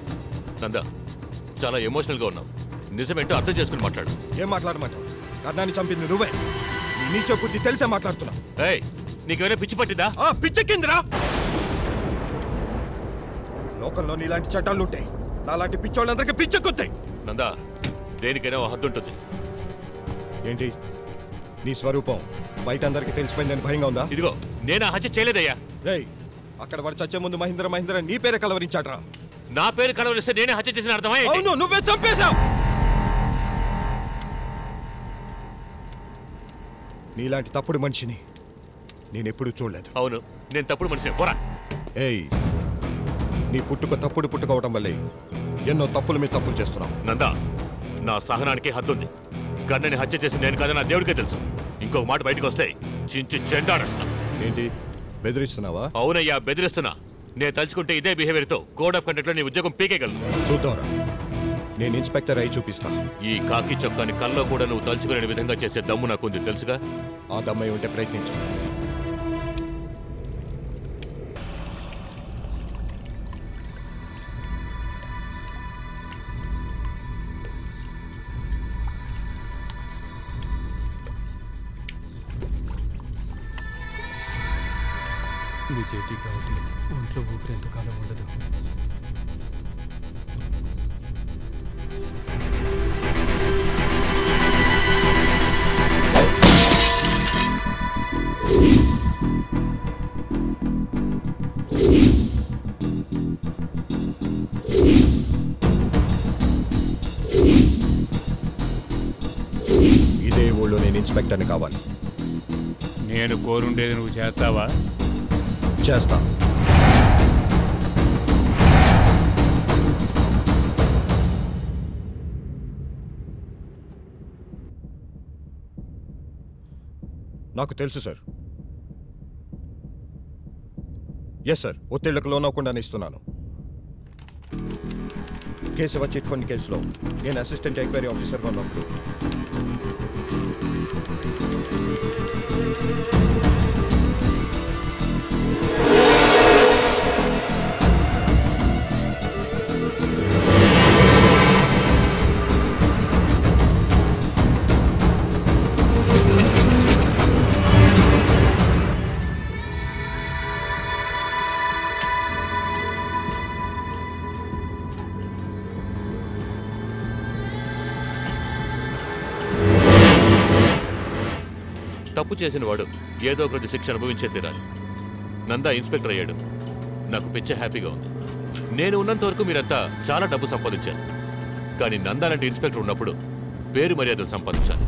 నందా, చాలా ఎమోషనల్గా ఉన్నావు. నిజమేంటో అర్థం చేసుకుని మాట్లాడు. ఏం మాట్లాడమంటావు? కర్ణాన్ని చంపింది నువ్వే. నీ నీచ బుద్ధి తెలిసే మాట్లాడుతున్నావు. నీకేమైనా పిచ్చి పట్టిందా? పిచ్చెక్కిందిరా. లోకంలో నీలాంటి చట్టాలుంటాయి, నాలాంటి పిచ్చోళ్ళందరికీ పిచ్చెక్కుతాయి. నందా, దేనికైనా ఓ హద్దు ఉంటుంది. ఏంటి నీ స్వరూపం బయట అందరికి తెలిసిపోయిందని భయంగా ఉందా? ఇదిగో నేను హత్య చేయలేదయ్యా. రేయ్, అక్కడ వాడు చచ్చే ముందు మహేంద్ర మహేంద్ర నీ పేరే కలవరించాడ్రా. నా పేరు కలవరిస్తే నేనే హత్య చేసిన అర్థమా? అవును, నువ్వే చంపేశావు. నీలాంటి తప్పుడు మనిషిని నేనెప్పుడు చూడలేదు. అవును, నేను తప్పుడు మనిషిని. పోరా. ఏయ్, నీ పుట్టుక తప్పుడు పుట్టుకోవడం వల్లే ఎన్నో తప్పుల మీద తప్పులు చేస్తున్నావు. నందా, నా సహనానికి హద్దుంది. కన్నని హత్య చేసి నేను కదా నా దేవుడికే తెలుసు. ఇంకొక మాట బయటకు వస్తే చించి చెండాడేస్తా. ఏంటి బెదిరిస్తున్నావా? అవునయ్యా, బెదిరిస్తున్నా. నేను తలుచుకుంటే ఇదే బిహేవియర్తో కోడ్ ఆఫ్ కండక్ట్ లో నీ ఉద్యోగం పీకేయగలను. చూద్దాంరా, నేను ఇన్స్పెక్టర్ అయి చూపిస్తా. ఈ కాకి చొక్కాని కల్లో కూడా నువ్వు తలుచుకునే విధంగా చేసే దమ్ము నాకుంది, తెలుసుగా? ఆ దమ్మై ఉంటే ప్రయత్నించు. నిజాయితీ కాబట్టి ఒంట్లో ఊపిరి ఎంతకాలం ఉండదు. ఇదే ఊళ్ళో నేను ఇన్స్పెక్టర్ని కావాలి. నేను కోరుండేది నువ్వు చేస్తావా? చేస్తా. నాకు తెలుసు సార్. ఎస్ సార్, ఒత్తిళ్లకు లోనవ్వకుండానే ఇస్తున్నాను. కేశవ చిట్ ఫండ్ కేసులో నేను అసిస్టెంట్ ఎంక్వైరీ ఆఫీసర్గా ఉన్నప్పుడు తప్పు చేసిన వాడు ఏదో ఒకటి శిక్ష అనుభవించే తీరాలి. నందా ఇన్స్పెక్టర్ అయ్యాడు, నాకు పిచ్చ హ్యాపీగా ఉంది. నేను ఉన్నంత వరకు మీరంతా చాలా డబ్బు సంపాదించారు. కానీ నందా లాంటి ఇన్స్పెక్టర్ ఉన్నప్పుడు పేరు మర్యాదలు సంపాదించాలి.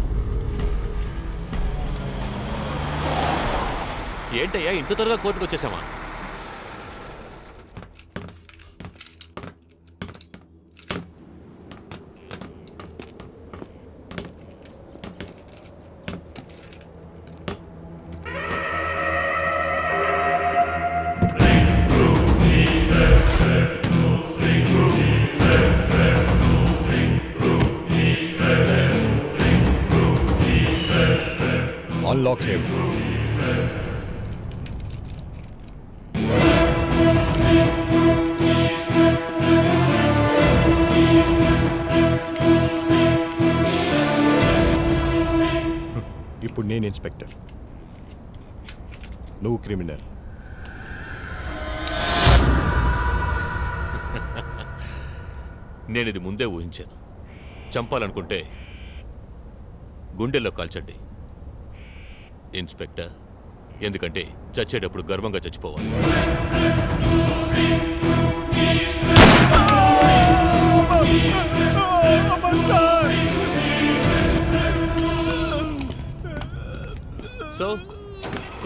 ఏంటయ్యా ఇంత త్వరగా కోర్టుకు వచ్చేసామా? Unlock him. ఇప్పుడు నేను ఇన్స్పెక్టర్, నువ్వు క్రిమినల్. నేను ఇది ముందే ఊహించాను. చంపాలనుకుంటే గుండెల్లో కాల్చండి ఇన్స్పెక్టర్, ఎందుకంటే చచ్చేటప్పుడు గర్వంగా చచ్చిపోవాలి.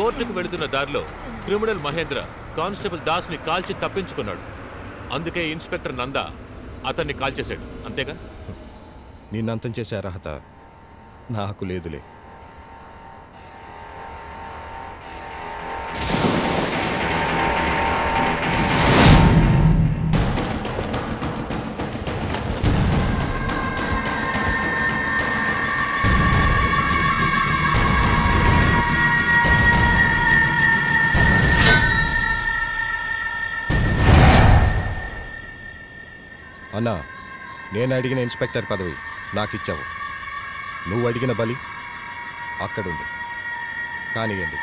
కోర్టుకు వెళుతున్న దారిలో క్రిమినల్ మహేంద్ర కానిస్టేబుల్ దాస్ని కాల్చి తప్పించుకున్నాడు. అందుకే ఇన్స్పెక్టర్ నంద అతన్ని కాల్చేశాడు. అంతేగా? నిన్నంతం చేసే అర్హత నాకు లేదులే. అన్నా, నేను అడిగిన ఇన్స్పెక్టర్ పదవి నాకిచ్చావు. నువ్వు అడిగిన బలి అక్కడుంది. కానివ్వండి.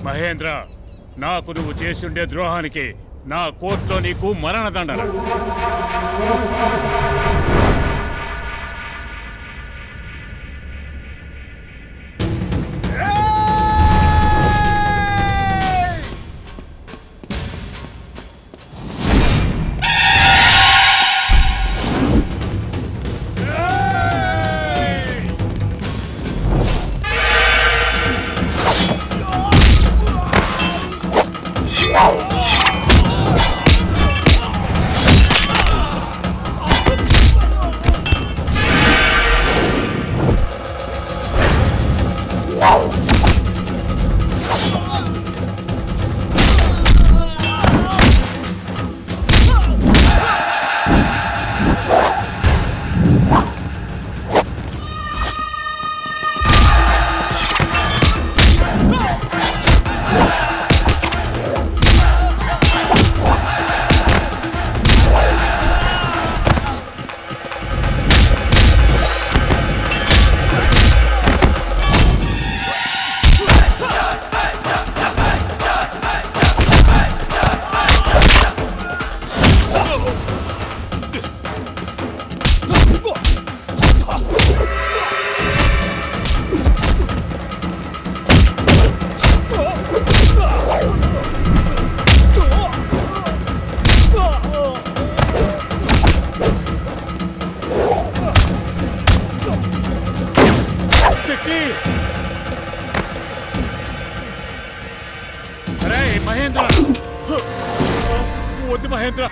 మహేంద్ర, నాకు నువ్వు చేసుండే ద్రోహానికి నా కోర్టులో నీకు మరణదండన. మహేంద్ర, వద్దు మహేంద్ర.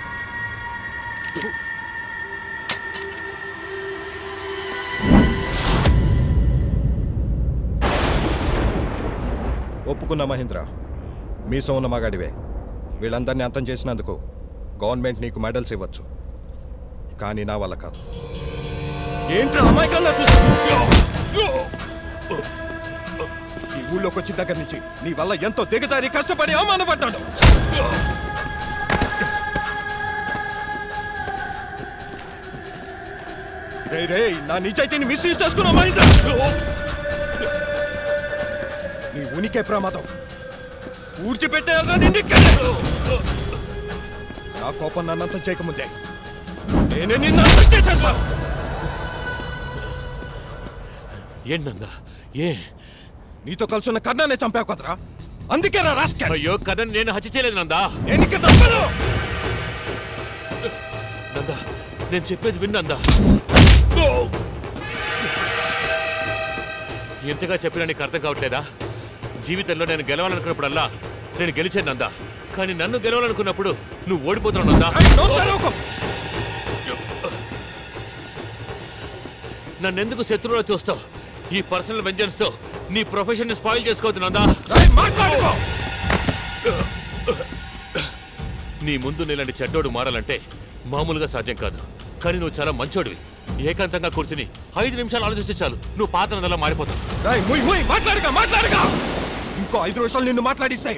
ఒప్పుకున్నా మహేంద్ర, మీసం ఉన్న మగాడివే. వీళ్ళందరినీ అంతం చేసినందుకు గవర్నమెంట్ నీకు మెడల్స్ ఇవ్వచ్చు. కానీ నా వల్ల కాదు. ఏంట్రా అమాయకంగా ఈ ఊళ్ళోకి వచ్చిన దగ్గర నుంచి నీ వల్ల ఎంతో దిగజారి కష్టపడి అవమానపడ్డాడు. రే నా నిజాయితీని మిస్యూజ్ చేసుకున్నావు మహేంద్ర. నీ ఉనికే ప్రమాదం. ఊడ్చిపెట్టేయాలరా నిన్ను. నా కోపం నన్నంతం చేయకముందే నేనే నిన్ను అంతం చేశాను. ఏంటందా? ఏ నీతో కలుసున్న కర్ణానే చంపావు కదరా, అందుకే రా రాస్కెల్. అయ్యో కర్ణ నేను హత్య చేయలేదు నందా. నందా, నేను చెప్పేది విన్నందా. ఎంతగా చెప్పినా నీకు అర్థం కావట్లేదా? జీవితంలో నేను గెలవాలనుకున్నప్పుడల్లా నేను గెలిచాను నందా. కానీ నన్ను గెలవాలనుకున్నప్పుడు నువ్వు ఓడిపోతున్నావు నందా. నన్నెందుకు శత్రువులో చూస్తావు? ఈ పర్సనల్ వెంజన్స్ తో నీ ప్రొఫెషన్ ని స్పాయిల్ చేసుకోవద్దు నందా. నీ ముందు నీలాంటి చెడ్డోడు మారాలంటే మామూలుగా సాధ్యం కాదు. కానీ నువ్వు చాలా మంచోడివి. ఏకాంతంగా కూర్చుని 5 నిమిషాలు ఆలోచిస్తే చాలు, నువ్వు పాత నందలా మారిపోతావు. ఇంకో 5 నిమిషాలు నిన్ను మాట్లాడిస్తే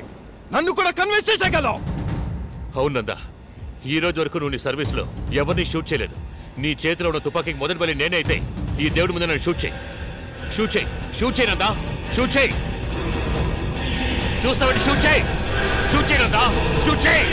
నన్ను కూడా కన్విన్స్ చేసేయగలవు. అవును నందా, ఈ రోజు వరకు నువ్వు నీ సర్వీస్ లో ఎవరిని షూట్ చేయలేదు. నీ చేతిలో ఉన్న తుపాకీకి మొదటి బలి నేనే అయితే ఈ దేవుడి ముందు నన్ను షూట్ చేయి. షూట్ చేయి, షూట్ చేయి నందా, షూట్ చేయి. చూస్తావండి, షూట్ చేయి, షూట్ చేయి నందా, షూట్ చేయి.